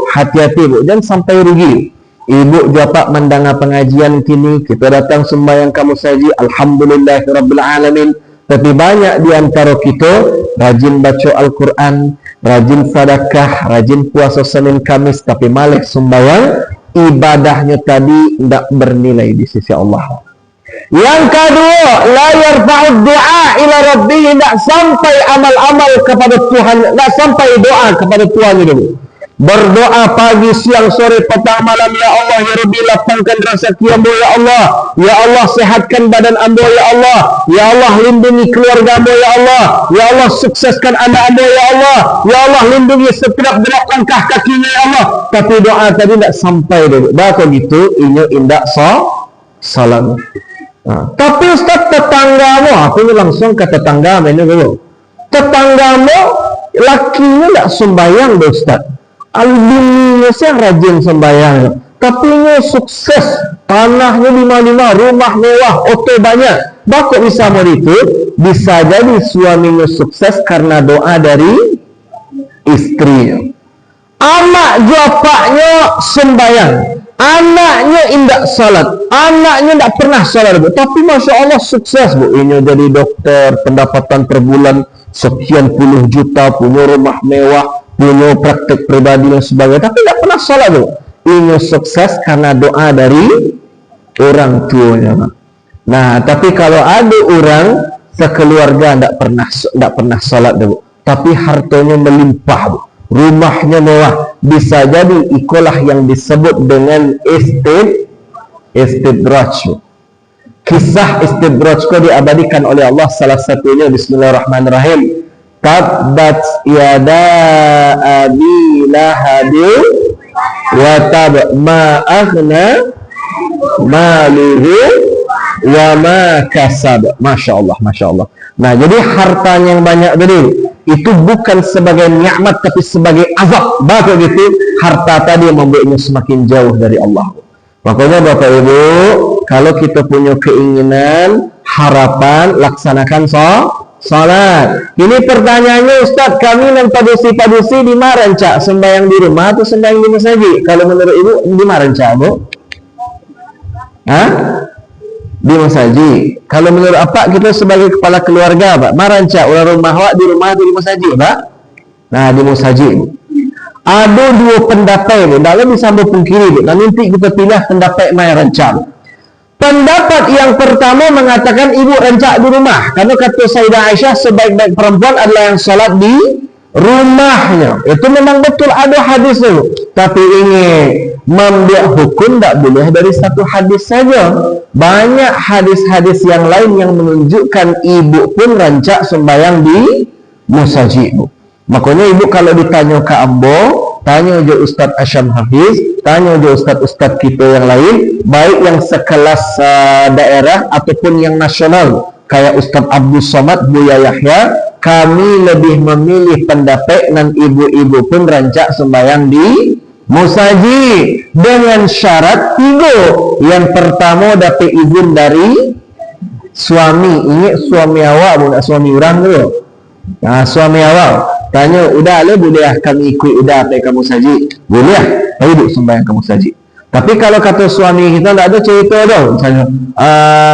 hati-hati, Bu. Jangan sampai rugi. Ibu dapat mendengar pengajian kini, kita datang sembahyang kamu saji, alhamdulillahirabbil alamin. Tapi banyak di antara kita rajin baca Al-Quran, rajin sedekah, rajin puasa Senin Kamis, tapi malas sembahyang, ibadahnya tadi tidak bernilai di sisi Allah. Yang kedua, la yarfa'ud du'a ila rabbih, tidak sampai amal-amal kepada Tuhan, tidak sampai doa kepada Tuhan itu. Berdoa pagi, siang, sore, petang, malam, ya Allah, ya Rabbi, lapangkan rezeki ambo, ya Allah, ya Allah, sehatkan badan ambo, ya Allah, ya Allah, lindungi keluarga ambo, ya Allah, ya Allah, sukseskan anak ambo, ya Allah, ya Allah, lindungi setiap gerak langkah kakinya, ya Allah. Tapi doa tadi tidak sampai dulu. Baca gitu, ini indah salam. Tapi Ustaz, tetanggamu, aku ini langsung ke tetanggamu ini dulu. Tetanggamu, lakinya tidak sembahyang, Ustaz. Albininya sih rajin sembahyang, tapi ini sukses, tanahnya di mana-mana, rumah mewah, oto banyak. Bakok bisa mau itu, bisa jadi suaminya sukses karena doa dari istrinya. Anak bapaknya sembahyang, anaknya indak salat, anaknya tidak pernah salat, Bu. Tapi Masya Allah sukses, Bu. Ini jadi dokter, pendapatan per bulan sekian puluh juta, punya rumah mewah, punya praktek pribadi dan sebagainya, tapi tidak pernah salat, Bu. Ini sukses karena doa dari orang tuanya. Nah, tapi kalau ada orang sekeluarga tidak pernah salat Bu, tapi hartanya melimpah Bu, rumahnya mewah. Bisa jadi ikulah yang disebut dengan istidraj Bu. Kisah istidraj ko diabadikan oleh Allah, salah satunya bismillahirrahmanirrahim, tabbat yada abi lahabin wa tab ma aghna maluhu wa ma kasab. Masya Allah, Masya Allah. Nah, jadi hartanya yang banyak tadi itu bukan sebagai nikmat tapi sebagai azab. Bagus gitu, harta tadi membuatnya semakin jauh dari Allah. Makanya Bapak Ibu, kalau kita punya keinginan, harapan, laksanakan salat. Ini pertanyaannya, Ustaz, kami yang padusi-padusi di mana rancak sembahyang di rumah atau sembahyang di masjid? Kalau menurut Ibu di mana rancak, Bu? Hah? Di masjid. Kalau menurut apa kita sebagai kepala keluarga, Pak? Marancak ulah rumah awak di rumah atau di masjid, Pak? Nah, di masjid. Ada dua pendapat ni, tak bisa berpungkiri. Nanti kita pilih pendapat mana rancak. Pendapat yang pertama mengatakan ibu rancak di rumah, karena kata Sayyidah Aisyah, sebaik-baik perempuan adalah yang salat di rumahnya. Itu memang betul ada hadis itu. Tapi ingin membiak hukum tak boleh dari satu hadis saja. Banyak hadis-hadis yang lain yang menunjukkan ibu pun rancak sembahyang di masjid. Makanya ibu kalau ditanya ke Ambo, tanya je Ustaz Asyam Hafiz, tanya je Ustaz-Ustaz kita yang lain, baik yang sekelas daerah ataupun yang nasional, kayak Ustaz Abdul Somad, Buya Yahya, kami lebih memilih pendapat dan ibu-ibu pun rancak sembahyang di musajid dengan syarat 3. Yang pertama dapat izin dari suami. Ingat suami awak bukan suami orang tu. Nah, suami awak tanya, udah le boleh kami ikut udah pergi ke musajid? Boleh, tapi duduk sembahyang ke musajid. Tapi kalau kata suami kita tak ada cerita tu,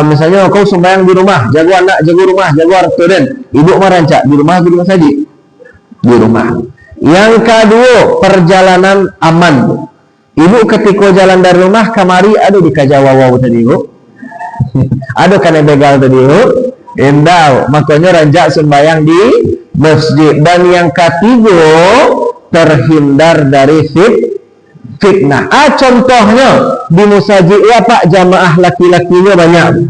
misalnya kau sembahyang di rumah, jaga anak, jaga rumah, jaga harta dan ibu merancak di rumah atau di masjid? Di rumah. Yang kedua, perjalanan aman. Ibu ketika jalan dari rumah kamari ada di Kajawawa tadi ibu. Ada kan begal tadi ibu. Endau, makanya rancak sembahyang di masjid. Dan yang ketiga, terhindar dari fitnah. Contohnya di masjid apa jamaah laki-lakinya banyak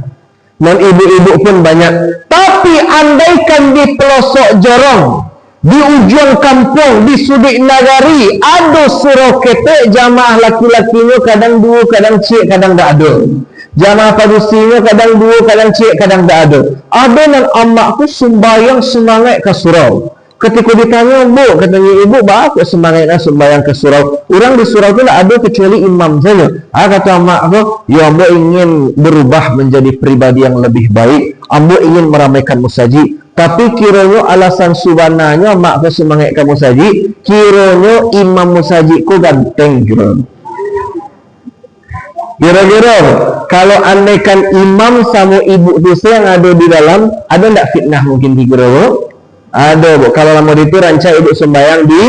dan ibu-ibu pun banyak. Tapi andaikan di pelosok jorong, di ujung kampung, di sudut nagari, ada surau ketek jamaah laki-lakinya kadang 2, kadang cik, kadang tak ada. Jamaah padusinya kadang 2, kadang cik, kadang tak ada. Ada dan amakku sembahyang semangat ke surau. Ketika ditanya, Bu, katanya ibu, aku semangatnya sembahyang ke surau. Orang di surau itu tak ada kecuali imam saja. Kata amakku, ya ambo ingin berubah menjadi pribadi yang lebih baik. Ambo ingin meramaikan musajid. Tapi kiranya alasan subananya amakku semangat ke musajid, kiranya imam musajidku ganteng kira. Kira-kira kalau andaikan imam sama ibu dosa yang ada di dalam, ada tak fitnah mungkin dikira? Ada Bu. Kalau lama itu rancak ibu sembahyang di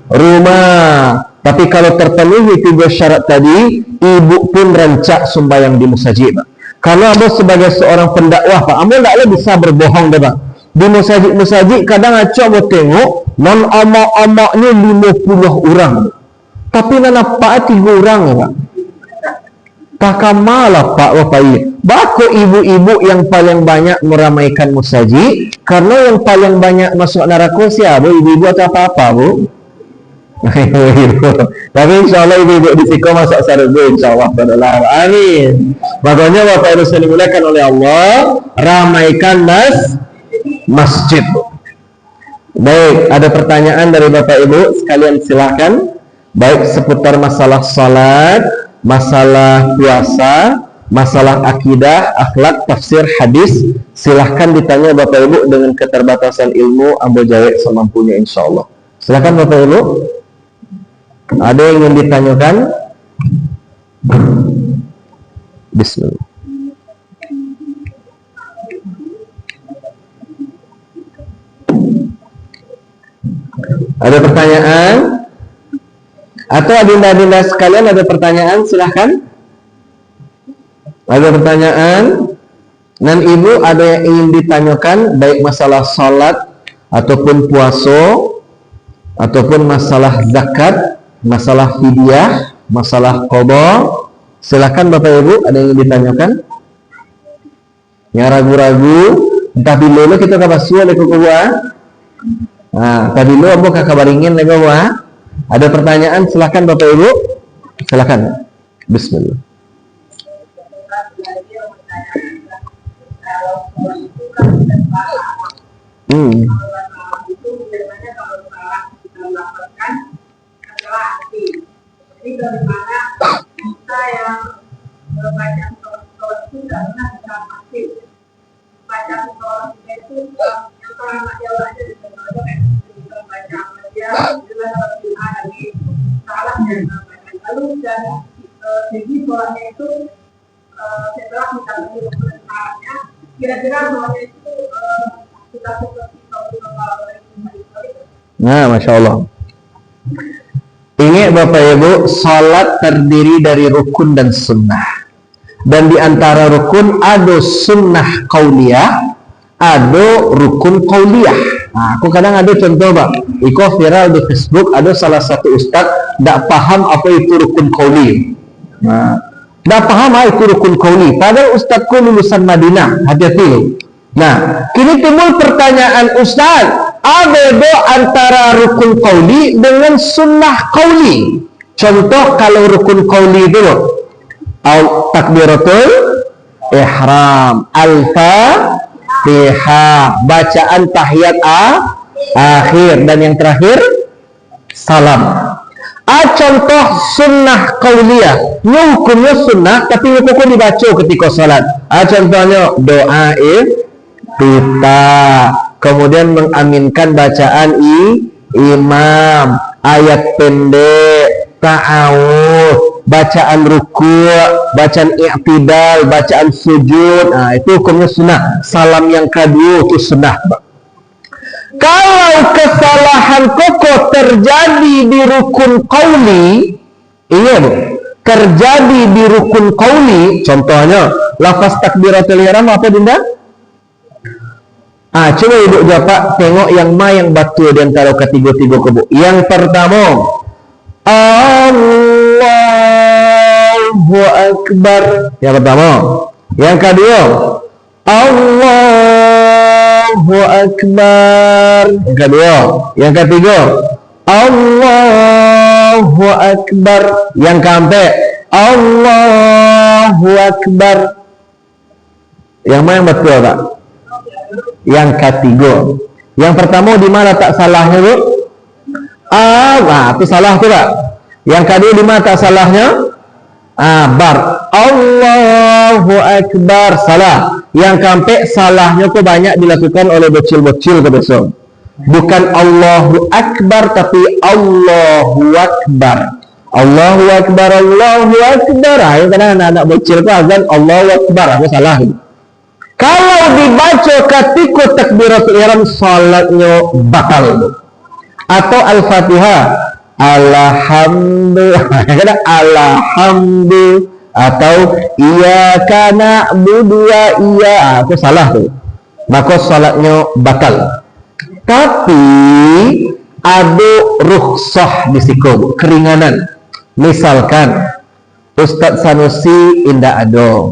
rumah. Tapi kalau terpenuhi 3 syarat tadi, ibu pun rancak sembahyang di masjid. Karena Anda sebagai seorang pendakwah, Pak, Anda tak bisa berbohong, Pak. Di masjid-masjid kadang acak mau tengok non amak-amaknya 50 orang. Tapi nan apa 3 orang, Pak. Takamalah Pak Bapak. Bako ibu-ibu yang paling banyak meramaikan masjid, karena yang paling banyak masuk neraka siapa? Ibu-ibu atau apa-apa, Bu? Tapi insyaAllah ibu-ibu di siko masuk surga, insyaAllah. Amin. Makanya Bapak Ibu sekalian dimuliakan oleh Allah, ramaikan masjid. Baik, ada pertanyaan dari Bapak Ibu sekalian, silakan. Baik seputar masalah salat, masalah puasa, masalah akidah, akhlak, tafsir, hadis, silahkan ditanya Bapak Ibu dengan keterbatasan ilmu, ambo jawab semampunya insyaAllah. Silahkan Bapak Ibu. Ada yang ingin ditanyakan? Bismillah. Ada pertanyaan? Atau adinda-adinda sekalian ada pertanyaan? Silahkan. Ada pertanyaan? Dan ibu ada yang ingin ditanyakan baik masalah salat ataupun puasa ataupun masalah zakat, masalah fidyah, masalah qada. Silakan Bapak Ibu, ada yang ingin ditanyakan? Yang ragu-ragu, entah dulu kita kapasua leko kuwa. Nah, tadi dulu ambo kakabaringin leko kuwa. Ada pertanyaan, silakan Bapak Ibu. Silakan. Bismillah. Jadi bagaimana kita yang baca sholat itu karena kita masih baca sholat itu yang selama jauh aja di sana kita baca aja jelas lagi salah dan lalu dan segi sholatnya itu setelah kita melakukan salahnya kira-kira sholatnya itu kita seperti nah, Masya Allah. Ingat Bapak Ibu, salat terdiri dari rukun dan sunnah. Dan di antara rukun ada sunnah qauliyah, ada rukun qauliyah. Nah, aku kadang ada contoh Pak, iko viral di Facebook, ada salah satu ustaz tidak paham apa itu rukun qauli. Nah, tidak paham apa itu rukun qauli. Padahal ustazku lulusan Madinah, hati-hati loh. Nah, kini timbul pertanyaan, Ustaz, ada antara rukun qauli dengan sunnah qauli. Contoh kalau rukun qauli dulu, takbiratul ihram, al-fatihah, bacaan tahiyat akhir, dan yang terakhir salam. Contoh sunnah qauliyah, hukumnya sunnah tapi hukumnya dibaca ketika salat. Contohnya doa kita, kemudian mengaminkan bacaan imam, ayat pendek, ta'awudz, bacaan ruku', bacaan i'tidal, bacaan sujud. Nah, itu hukumnya sunnah. Salam yang kedua itu sunnah. Kalau kesalahan koko terjadi di rukun qauli, iya Bu, terjadi di rukun qauli, contohnya lafaz takbiratul ihram apa Dinda? Coba Ibu Japa tengok yang betul di antara ketiga-tiga kebu. Yang pertama, Allahu Akbar. Yang pertama. Yang kedua, Allahu Akbar. Yang kedua. Yang ketiga, Allahu Akbar. Yang keempat, Allahu Akbar. Yang mana yang betul Pak? Yang ketiga. Yang pertama di mana tak salahnya Bu? Itu salah tu Pak. Yang kedua di mana tak salahnya? Bar. Allahu Akbar, salah. Yang keempat salahnya tu banyak dilakukan oleh bocil-bocil ke besok. Bukan Allahu Akbar tapi Allahu Akbar. Allahu Akbar, Allahu Akbar. Yang kadang anak-anak bocil tu azan Allahu Akbar, aku salah. Kalau dibaca ketika takbiratul ihram salatnya batal. Atau al-Fatihah, alhamdulillah, alhamdulillah, atau iyyaka na'budu wa iyyaka, itu salah tuh. Maka salatnya batal. Tapi ada rukhsah di situ, keringanan. Misalkan Ustadz Sanusi indah ada,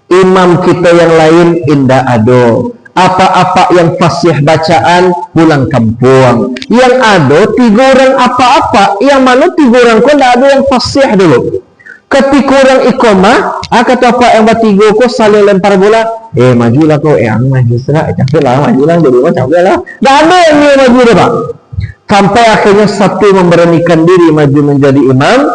imam kita yang lain indah ada, apa-apa yang fasih bacaan pulang kampung. Yang ada 3 orang apa-apa, yang mana 3 orang kau tidak ada yang fasih dulu. Ketika orang iqamah, kata apa yang bertiga kau saling lempar bola, majulah kau, maju serak, capek lah, majulah, jadi capek lah. Tidak ada yang dia maju dah Pak. Sampai akhirnya satu memberanikan diri maju menjadi imam.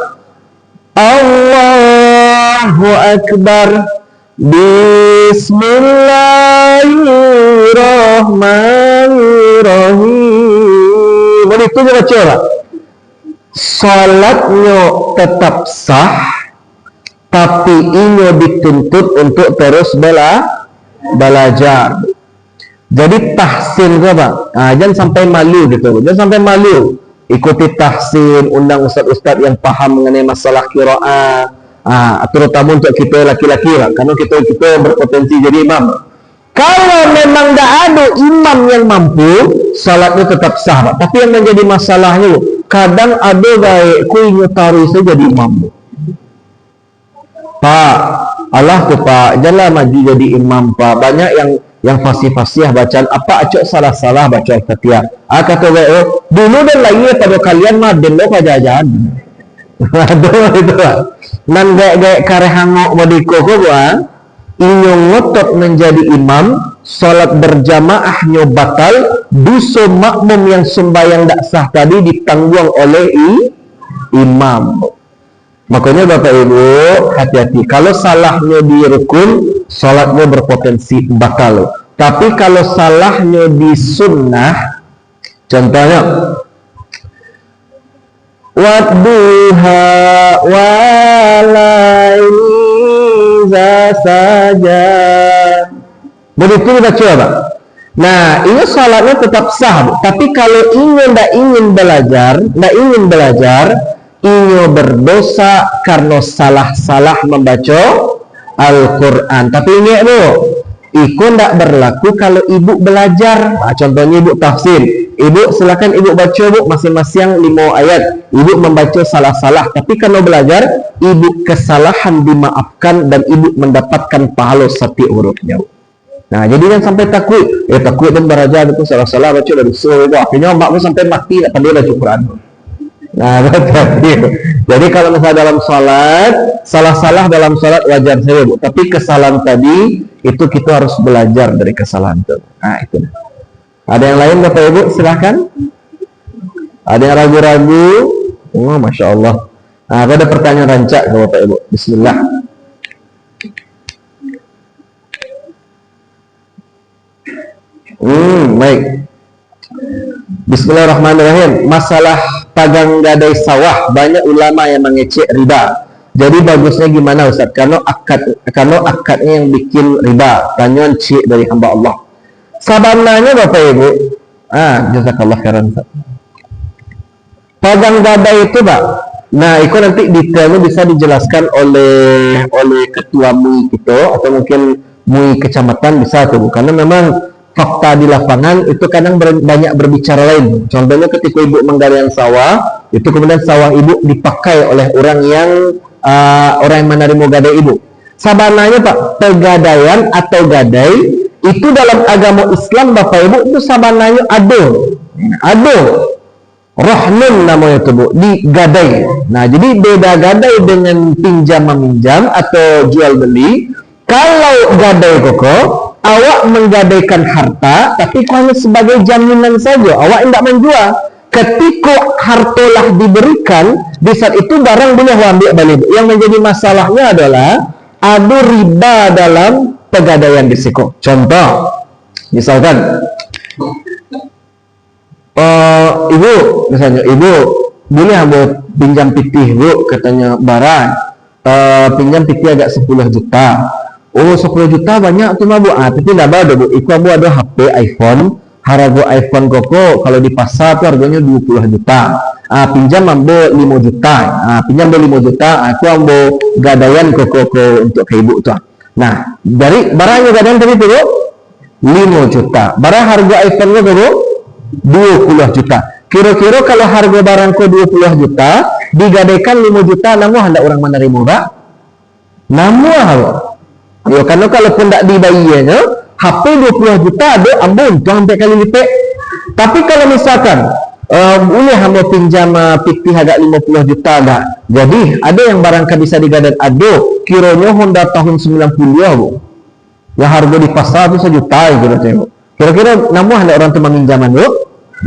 Allahu Akbar. Bismillahirrahmanirrahim. Begitu dia baca Pak. Salatnya tetap sah, tapi ini dituntut untuk terus belajar. Jadi tahsin ke Pak? Jangan sampai malu gitu. Jangan sampai malu. Ikuti tahsin, undang ustaz-ustaz yang paham mengenai masalah qiraah. Terutama untuk kita laki-laki lah, karena kita berpotensi jadi imam. Kalau memang tidak ada imam yang mampu, salatnya tetap sah, Pak. Tapi yang menjadi masalahnya, kadang ada baik kuingnya taruh itu jadi imam. Pak, Allah tuh Pak, janganlah maju jadi imam Pak. Banyak yang fasih-fasih bacaan apa acok salah-salah baca Al-Fatihah. Kata baik, dulu dan lagi pada kalian mah delo kajajan. Aduh itu Pak. Nan gak karehangok modiko ko Pak. Inyo ngotot menjadi imam, salat berjamaah nyo batal, duso makmum yang sembahyang dak sah tadi ditanggung oleh imam. Makanya Bapak Ibu hati-hati. Kalau salahnya di rukun, salatnya berpotensi batal. Tapi kalau salahnya di sunnah, contohnya wadduha walaini saja. Begitu dibaca Pak. Nah, ini salatnya tetap sah, Bu. Tapi kalau tidak ingin belajar, inyo berdosa karena salah-salah membaca Al-Quran. Tapi ini Bu, itu tidak berlaku kalau ibu belajar. Nah, contohnya ibu tafsir. Ibu silakan ibu baca Bu masing-masing 5 ayat. Ibu membaca salah-salah. Tapi kalau belajar, ibu kesalahan dimaafkan dan ibu mendapatkan pahala setiap hurufnya. Nah, jadi kan sampai takut. Takut dan belajar itu salah-salah baca dari surga. Akhirnya makmu sampai mati tak pandai baca Quran. Nah, jadi kalau misalnya dalam salat, salah-salah dalam salat wajar saja Bu. Tapi kesalahan tadi itu kita harus belajar dari kesalahan itu. Nah, itu. Ada yang lain Bapak Ibu? Silahkan. Ada yang ragu-ragu? Oh, Masya Allah. Nah, ada pertanyaan rancak ke Bapak Ibu. Bismillah. Baik. Bismillahirrahmanirrahim. Masalah pagang gadai sawah, banyak ulama yang mengecek riba. Jadi bagusnya gimana Ustaz? Karena akadnya yang bikin riba. Tanyaan cik dari hamba Allah. Sabananya Bapak Ibu, jazakallah khairan Ustaz. Pagang gadai itu Pak. Nah, itu nanti detailnya bisa dijelaskan oleh ketua MUI kita atau mungkin MUI kecamatan bisa tuh. Karena memang fakta di lapangan itu kadang banyak berbicara lain. Contohnya ketika ibu menggali sawah, itu kemudian sawah ibu dipakai oleh orang yang menerima gadai ibu. Sabananya Pak, pegadaian atau gadai itu dalam agama Islam Bapak Ibu itu sabananya ado rohnun namanya itu Bu, di gadai. Nah, jadi beda gadai dengan pinjam meminjam atau jual beli. Kalau gadai koko, awak menggadaikan harta, tapi hanya sebagai jaminan saja. Awak tidak menjual. Ketika hartolah diberikan, di saat itu barang boleh ambil balik. Yang menjadi masalahnya adalah ada riba dalam pegadaian risiko. Contoh, misalkan, ibu boleh ambil pinjam pitih Bu, katanya barang, pinjam pitih agak 10 juta. Oh, 10 juta banyak tuh Bu. Tapi tidak ada Bu. Itu Bu ada HP iPhone. Harga iPhone koko kalau di pasar tuh harganya 20 juta. Pinjam ambil 5 juta. Pinjam ambil 5 juta. Aku ambil gadaian koko untuk ke ibu tuh. Nah, dari barangnya gadaian tadi tuh Bu 5 juta. Barang harga iPhone koko Bu 20 juta. Kira-kira kalau harga barang kok 20 juta digadaikan 5 juta, namun hendak orang menerima Pak? Namun ya, karena kalaupun tidak dibayarnya, HP 20 juta ada ambon sampai kali lipat. Tapi kalau misalkan boleh hamba pinjam pitih agak 50 juta enggak. Jadi ada yang barangkali bisa digadai ada kiranya Honda tahun 90 Bu. Ya harga di pasar itu 1 juta gitu. Kira-kira namun ada orang tuh meminjaman Bu?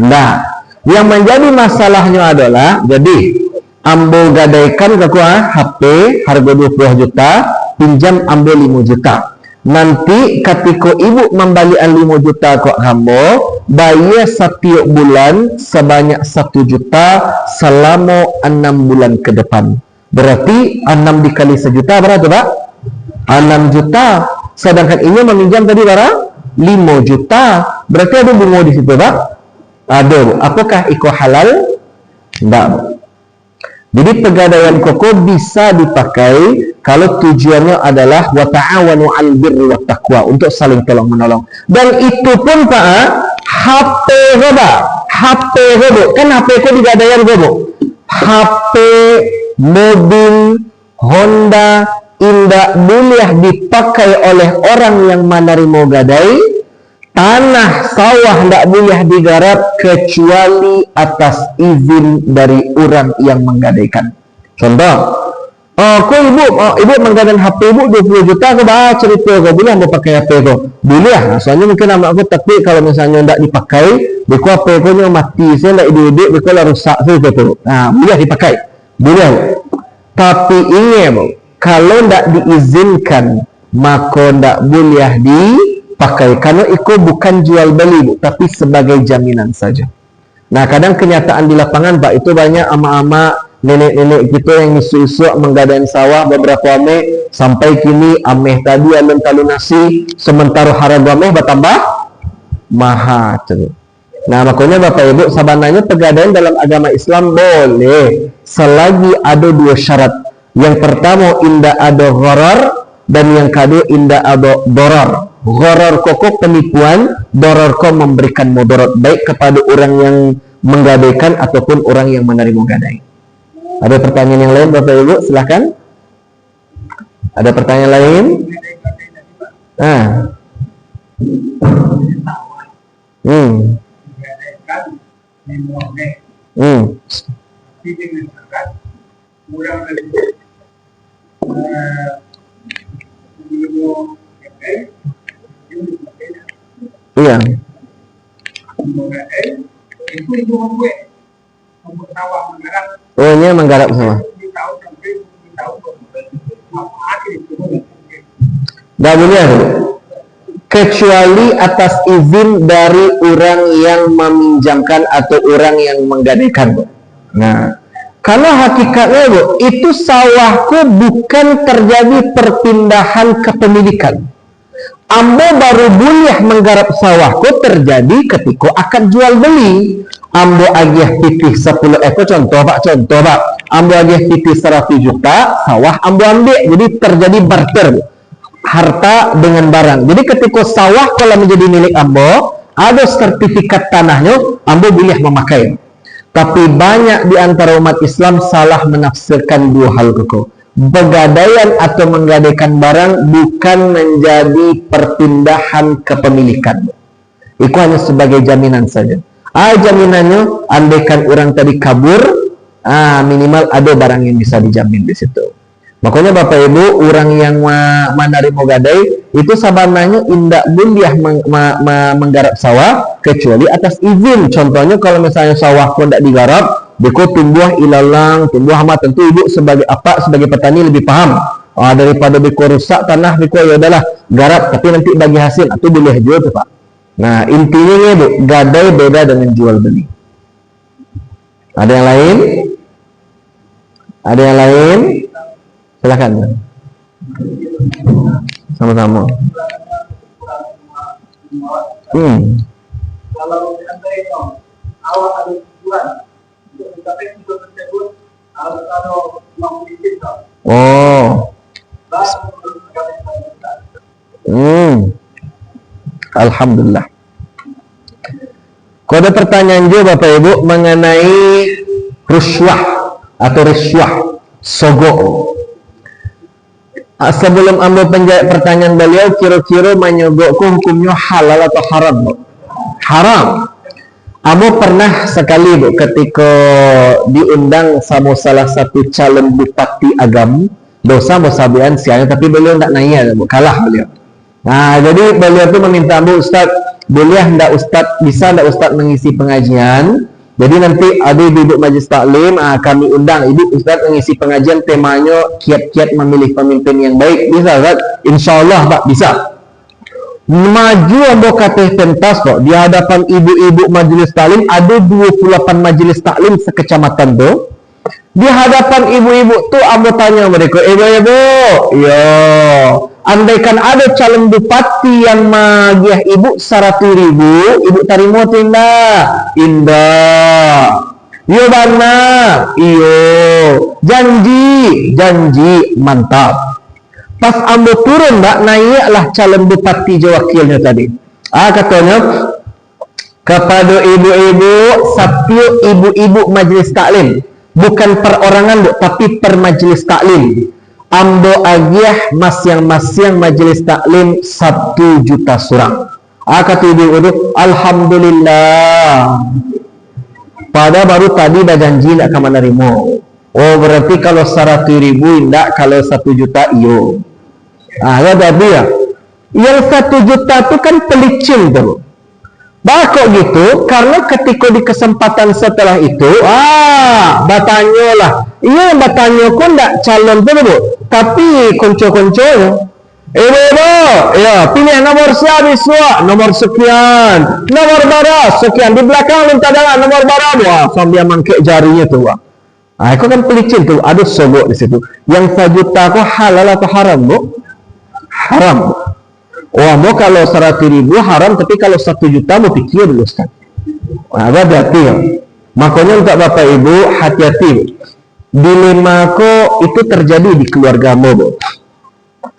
Nah, yang menjadi masalahnya adalah jadi ambo gadaikan ke HP harga 20 juta, pinjam ambil 5 juta. Nanti ketika ibu membalikan 5 juta kok hambo, bayar setiap bulan sebanyak 1 juta selama 6 bulan ke depan. Berarti 6 dikali 1 juta berapa Pak? 6 juta. Sedangkan ini meminjam tadi berapa? 5 juta. Berarti ada bunga di situ Pak? Ada. Apakah itu halal? Tidak. Jadi pegadaian koko bisa dipakai kalau tujuannya adalah wa ta'awanu 'alal birri wat taqwa, untuk saling tolong menolong. Dan itu pun Pak, HP goba, HP gobo, kan HP ko digadaian gobo. HP, mobil, Honda indak boleh dipakai oleh orang yang menerima gadai. Tanah sawah tidak boleh digarap kecuali atas izin dari orang yang menggadaikan. Contoh, ibu menggadaikan HP ibu 20 juta, aku baca cerita kau boleh mau pakai HP kau? Boleh. Soalnya mungkin anak aku takut kalau misalnya tidak dipakai, aku HP kau nya mati, saya tidak ide-ide, aku lah rusak saya tu. Nah, boleh dipakai, boleh. Tapi ingat, kalau tidak diizinkan, maka tidak boleh dipakai. Karena itu bukan jual beli, Bu, tapi sebagai jaminan saja. Nah, kadang kenyataan di lapangan, Pak, itu banyak ama-ama, nenek-nenek kita yang isu-isu menggadaikan sawah beberapa ameh, sampai kini ameh tadi alun talunasi, sementara harga ameh bertambah mahal. Nah, makanya Bapak Ibu, sebenarnya pegadaian dalam agama Islam boleh selagi ada dua syarat. Yang pertama, indah ada gharar, dan yang kedua, indah ada dorar. Gharar koko penipuan, dorar ko memberikan mudarat, baik kepada orang yang menggadaikan ataupun orang yang menerima gadai. Ada pertanyaan yang lain Bapak Ibu? Silahkan. Ada pertanyaan lain? Iya. Oh, ini menggarap sama. Tidak boleh, kecuali atas izin dari orang yang meminjamkan atau orang yang menggadaikan. Nah, kalau hakikatnya Bu, itu sawahku bukan terjadi perpindahan kepemilikan. Ambo baru boleh menggarap sawahku terjadi ketika akad jual beli. Ambo agih pipih 10 ekor, contoh Pak. Ambo agih pipih 100 juta, sawah ambo ambil. Jadi terjadi barter, harta dengan barang. Jadi ketika sawah kalau menjadi milik ambo, ada sertifikat tanahnya, ambo boleh memakai. Tapi banyak di antara umat Islam salah menafsirkan dua hal itu. Pegadaian atau menggadaikan barang bukan menjadi perpindahan kepemilikan. Itu hanya sebagai jaminan saja. Jaminannya, andaikan orang tadi kabur, minimal ada barang yang bisa dijamin di situ. Makanya Bapak Ibu, orang yang menerima gadai itu sebenarnya indak boleh menggarap sawah kecuali atas izin. Contohnya kalau misalnya sawah pun tidak digarap, beko tumbuh ilalang, tumbuh amat, tentu ibu sebagai petani lebih paham. Daripada beko rusak tanah, beko ya udahlah garap, tapi nanti bagi hasil itu boleh jual tuh Pak. Nah, intinya Bu, gadai beda dengan jual beli. Ada yang lain? Ada yang lain? Silakan. Sama-sama. Kalau awal ada tujuan untuk mencapai tujuan tersebut, harus ada uang sedikit. Alhamdulillah. Kode pertanyaan juga Bapak Ibu mengenai riswah atau riswah, sogok. Sebelum ambil pertanyaan beliau, kira-kira menyogokku hukumnya halal atau haram? Haram. Amo pernah sekali Bu, ketika diundang sama salah satu calon bupati Agam, dosa musabian sianya, tapi beliau tidak nanya Bu, kalah beliau. Nah, jadi beliau itu meminta Bu, Ustaz, boleh tidak Ustaz, bisa tidak Ustaz mengisi pengajian? Jadi nanti ada duduk majlis taklim, kami undang ibu Ustaz mengisi pengajian, temanya kiat-kiat memilih pemimpin yang baik. Bisa Ustaz? Insyaallah Pak, bisa. Maju ambo kateh pentas kok di hadapan ibu-ibu majlis taklim, ada 28 majlis taklim sekecamatan tuh. Di hadapan ibu-ibu tuh ambo tanya mereka, ibu-ibu, yo, andaikan ada calon bupati yang magiah ibu 100.000, ibu tarimo tuh indah. Yo benar, iyo. Janji, mantap. Pas ambo turun mbak, naiklah calon bupati wakilnya tadi. Katanya kepada ibu-ibu, satu ibu-ibu majelis taklim, bukan perorangan tapi per majelis taklim. Ambo agiah masyang-masyang majelis taklim 1 juta surang. Kata ibu-ibu, alhamdulillah. Pada baru tadi dah janji nak kamu menerima. Oh berarti kalau 100.000 tidak, kalau 1 juta iyo. Jadi ya. Yang 1 juta tu kan pelicin tu. Kok gitu? Karena ketika di kesempatan setelah itu, bertanya lah. Iya bertanya kok tidak calon tu bu. Tapi konco-konco. Ibu, ya pilih nomor siapa? Nomor sekian, nomor baras sekian, di belakang minta dalam nomor baras. Wah, sambil mangkek jarinya tu. Itu kan pelicin tu, ada sogok di situ. Yang 1 juta kok halal atau haram bu? Haram. Wah, mau kalau 100.000 haram, tapi kalau 1 juta mau pikir dulu Ustaz. Hati-hati ya. Makanya untuk bapak ibu hati-hati. Dilema kok itu terjadi di keluarga bu.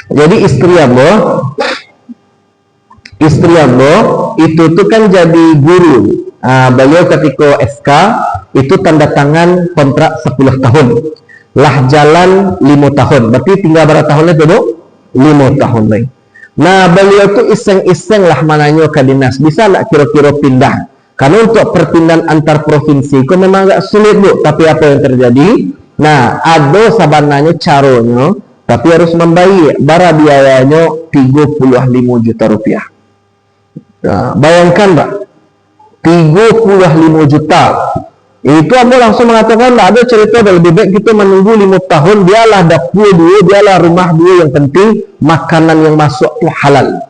Jadi istri ambo itu tuh kan jadi guru. Beliau ketika SK itu tanda tangan kontrak 10 tahun. Lah jalan 5 tahun. Berarti tinggal berapa tahun itu bu? 5 tahun lagi. Nah beliau tuh iseng-iseng lah mananya ke dinas. Bisa nggak kira-kira pindah? Karena untuk perpindahan antar provinsi itu memang agak sulit bu. Tapi apa yang terjadi? Nah ada sabananya caranya. Tapi harus membayar, bara biayanya 35 juta rupiah. Nah, bayangkan Mbak, 35 juta. Itu ambo langsung mengatakan, tidak ada cerita, lebih baik kita menunggu 5 tahun, biarlah dapur dulu, biarlah rumah dulu, yang penting makanan yang masuk itu halal.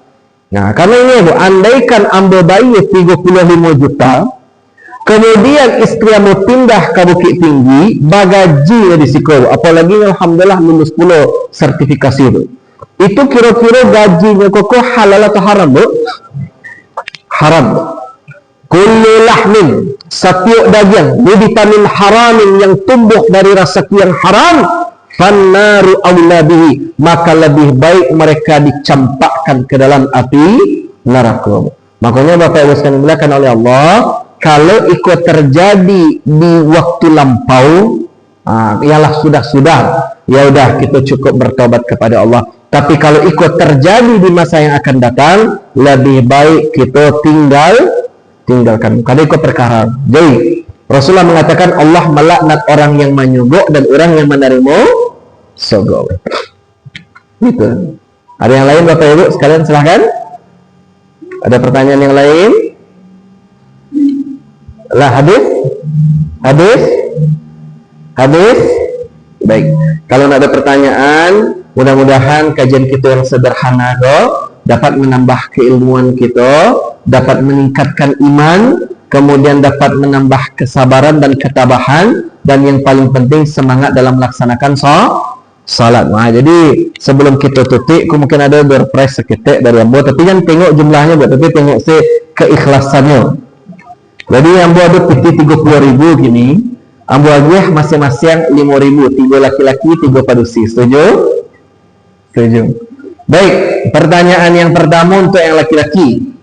Nah, karena ini Bu, andaikan ambo bayar 35 juta, kemudian istri mau pindah ke Bukit Tinggi, bagaji di situ. Apalagi alhamdulillah lulus pula sertifikasi itu kira-kira gajinya kok halal atau haram bu? Haram. Kullu lahmin, setiap daging vitamin haramin yang tumbuh dari rasa yang haram, fannaru aula bihi, maka lebih baik mereka dicampakkan ke dalam api neraka. Makanya Bapak Ibu sekalian dimuliakan oleh Allah, kalau ikut terjadi di waktu lampau, ialah sudah, ya udah kita cukup bertobat kepada Allah. Tapi kalau ikut terjadi di masa yang akan datang, lebih baik kita tinggalkan. Karena ikut perkara. Jadi Rasulullah mengatakan Allah melaknat orang yang menyogok dan orang yang menerima sogok. Gitu. Ada yang lain Bapak Ibu sekalian silahkan. Ada pertanyaan yang lain? Lah habis. Baik. Kalau ada pertanyaan, mudah-mudahan kajian kita yang sederhana dapat menambah keilmuan kita, dapat meningkatkan iman, kemudian dapat menambah kesabaran dan ketabahan, dan yang paling penting semangat dalam melaksanakan salat. Nah, jadi sebelum kita tutup, mungkin ada berpres seketik dari ambo, tapi kan tengok jumlahnya buat, tapi tengok si keikhlasannya. Jadi ambo ada piti 30.000 gini, ambo agiah masing-masing 5.000, 3 laki-laki, 3 padusi. Setuju? Baik, pertanyaan yang pertama untuk yang laki-laki.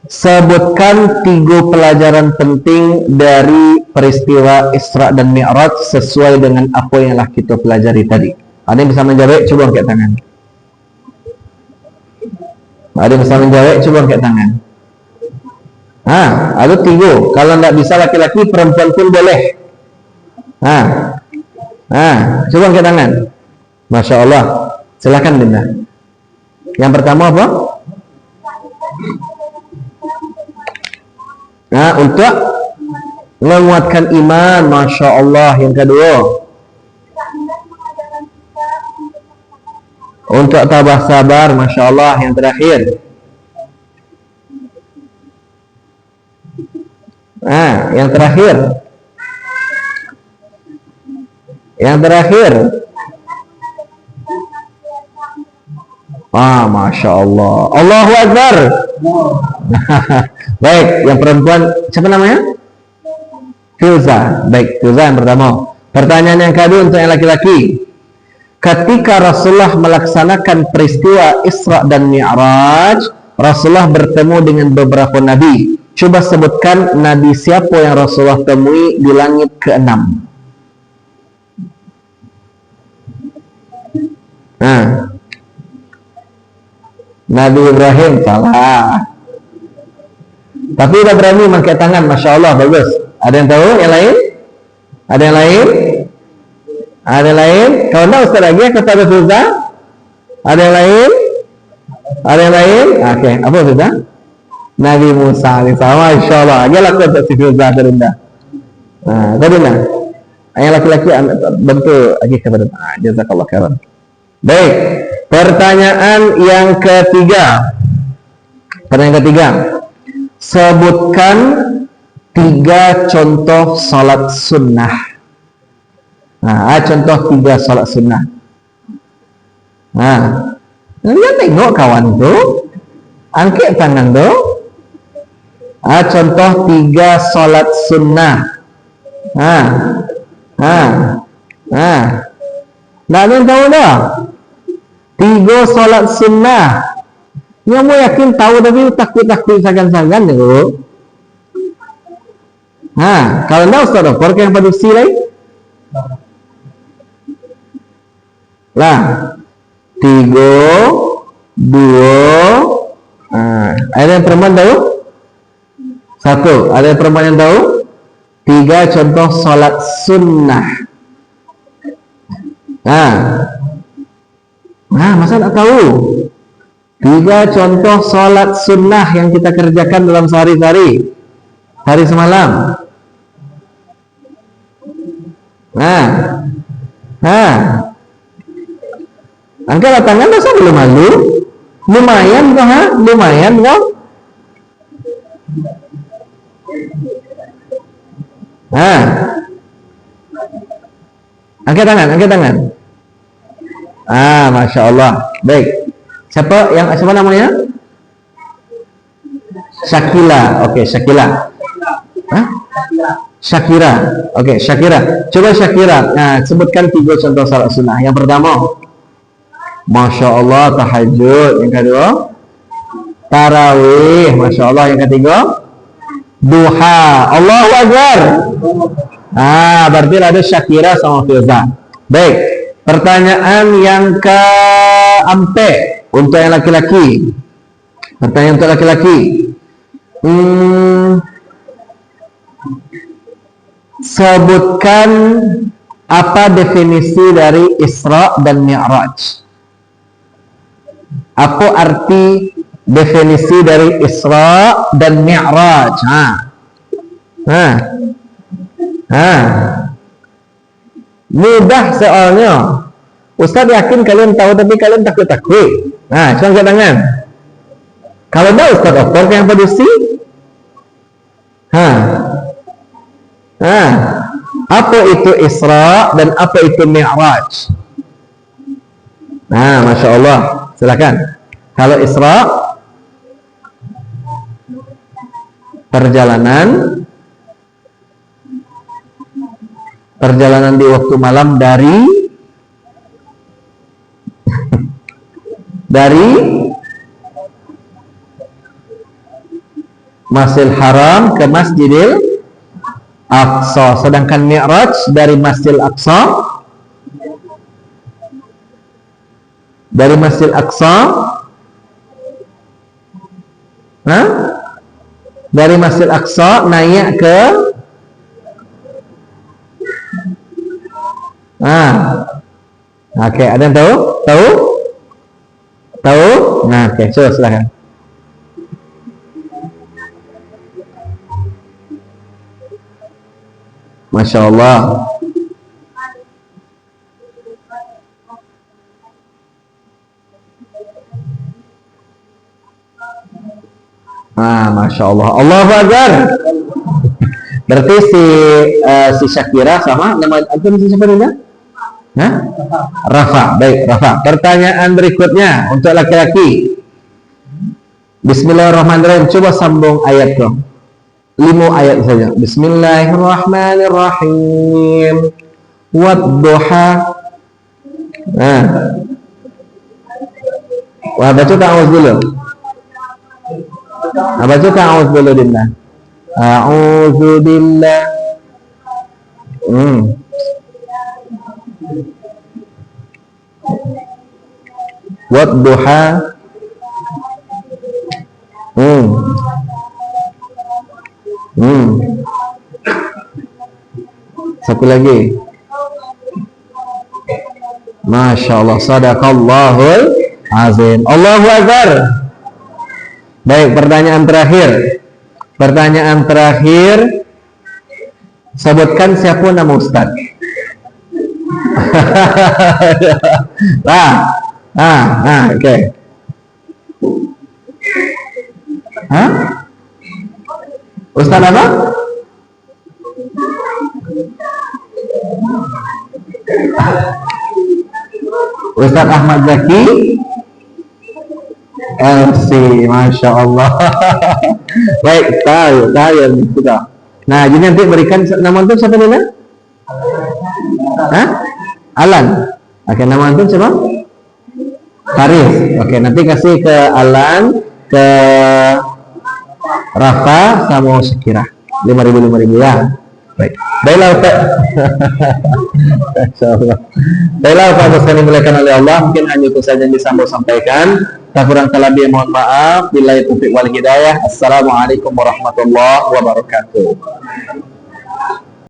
Sebutkan 3 pelajaran penting dari peristiwa Isra dan Mi'raj sesuai dengan apa yang telah kita pelajari tadi. Ada yang bisa menjawab? Coba angkat tangan. Ada yang bisa menjawab? Coba angkat tangan. Ada 3. Kalau tidak bisa laki-laki, perempuan pun boleh. Coba angkat tangan. Masya Allah. Silakan Dinda. Yang pertama apa? Untuk menguatkan iman. Masya Allah. Yang kedua, untuk tabah sabar. Masya Allah. Yang terakhir, yang terakhir, Masya Allah. Allahu Akbar. Baik, yang perempuan siapa namanya? Filza. Baik, Filza yang pertama. Pertanyaan yang kedua untuk yang laki-laki. Ketika Rasulullah melaksanakan peristiwa Isra dan Mi'raj, Rasulullah bertemu dengan beberapa nabi. Coba sebutkan nabi siapa yang Rasulullah temui di langit ke-6. Nabi Ibrahim, salah. Tapi udah berani pakai tangan, Masya Allah, bagus. Ada yang tahu? Yang lain? Ada yang lain? Ada yang lain? Kalau enggak Ustaz lagi, kata Filza. Ada yang lain? Ada yang lain? Oke, apa Filza? Nabi Musa sama, Masya Allah. Dia lakukan untuk si Filza terendah. Nah, tadi nah. Yang laki-laki bantu lagi kepada jazakallah khairan. Baik, pertanyaan yang ketiga. Pertanyaan ketiga. Sebutkan 3 contoh salat sunnah. Nah, contoh 3 salat sunnah. Nah, lihat tengok kawan tu, angkat tangan tu. Contoh 3 salat sunnah. Nak tahu dah? 3 salat sunnah. Yang mau yakin tahu tapi takut-takut sagan-sagan tu. Kalau enggak Ustaz Doktor yang pada si lain. Lah, 3, 2. Ada yang perempuan tahu? 1. Ada yang perempuan yang tahu? 3 contoh salat sunnah. Masa tak tahu? 3 contoh salat sunnah yang kita kerjakan dalam sehari-hari, hari semalam. Angkat tangan, masa belum malu? Lumayan kok, lumayan kok. Angkat tangan. Masya Allah. Baik. Siapa namanya? Syakila. Oke, Syakila. Syakira. Oke, Syakira. Coba Syakira. Nah, sebutkan 3 contoh salat sunnah. Yang pertama, Masya Allah, tahajud. Yang kedua, tarawih. Masya Allah. Yang ketiga, duha. Allahu Akbar. Berarti ada Syakira sama Filza. Baik. Pertanyaan yang keempat untuk yang laki-laki. Pertanyaan untuk laki-laki. Sebutkan apa definisi dari Isra dan Mi'raj. Apa arti definisi dari Isra dan Mi'raj? Mudah soalnya. Ustaz yakin kalian tahu tapi kalian takut-takut. Coba angkat tangan. Kalau enggak Ustaz Doktor yang produksi. Apa itu Isra dan apa itu Mi'raj? Masya Allah. Silakan. Kalau Isra, perjalanan di waktu malam dari Masjidil Haram ke Masjidil Aqsa. Sedangkan Mi'raj dari Masjidil Aqsa dari Masjidil Aqsa naik ke Oke, ada yang tahu? Tahu? Oke, coba silakan. Masya Allah. Masya Allah. Allahu Akbar. Berarti si Syakira sama nama antum siapa namanya? Rafa. Baik, Rafa. Pertanyaan berikutnya untuk laki-laki. Bismillahirrahmanirrahim. Coba sambung ayat dong. 5 ayat saja. Bismillahirrahmanirrahim. Wadduha. Nah. Wah, baca ta'awuz dulu. Baca ta'awuz dulu dinna. A'udzu billah. Wadduha. Satu lagi. Masya Allah, sadaqallahul azim. Allahu Akbar. Baik, pertanyaan terakhir. Sebutkan siapa nama Ustaz. Oke. Ustaz apa? Ustaz Ahmad Zaki LC, Masya Allah. Baik, tahu sudah. Nah, jadi nanti berikan nama antum siapa dulu? Alan. Oke, nama antum siapa? Faris. Oke, nanti kasih ke Alan, ke Rafa, sama Sekira. 5.000 ya. Baik. Baiklah Ustaz. Insyaallah. Baiklah Ustaz, yang dimuliakan oleh Allah, mungkin hanya itu saja yang bisa saya sampaikan. Tak kurang terlebih mohon maaf. Billahi taufiq wal hidayah. Assalamualaikum warahmatullahi wabarakatuh.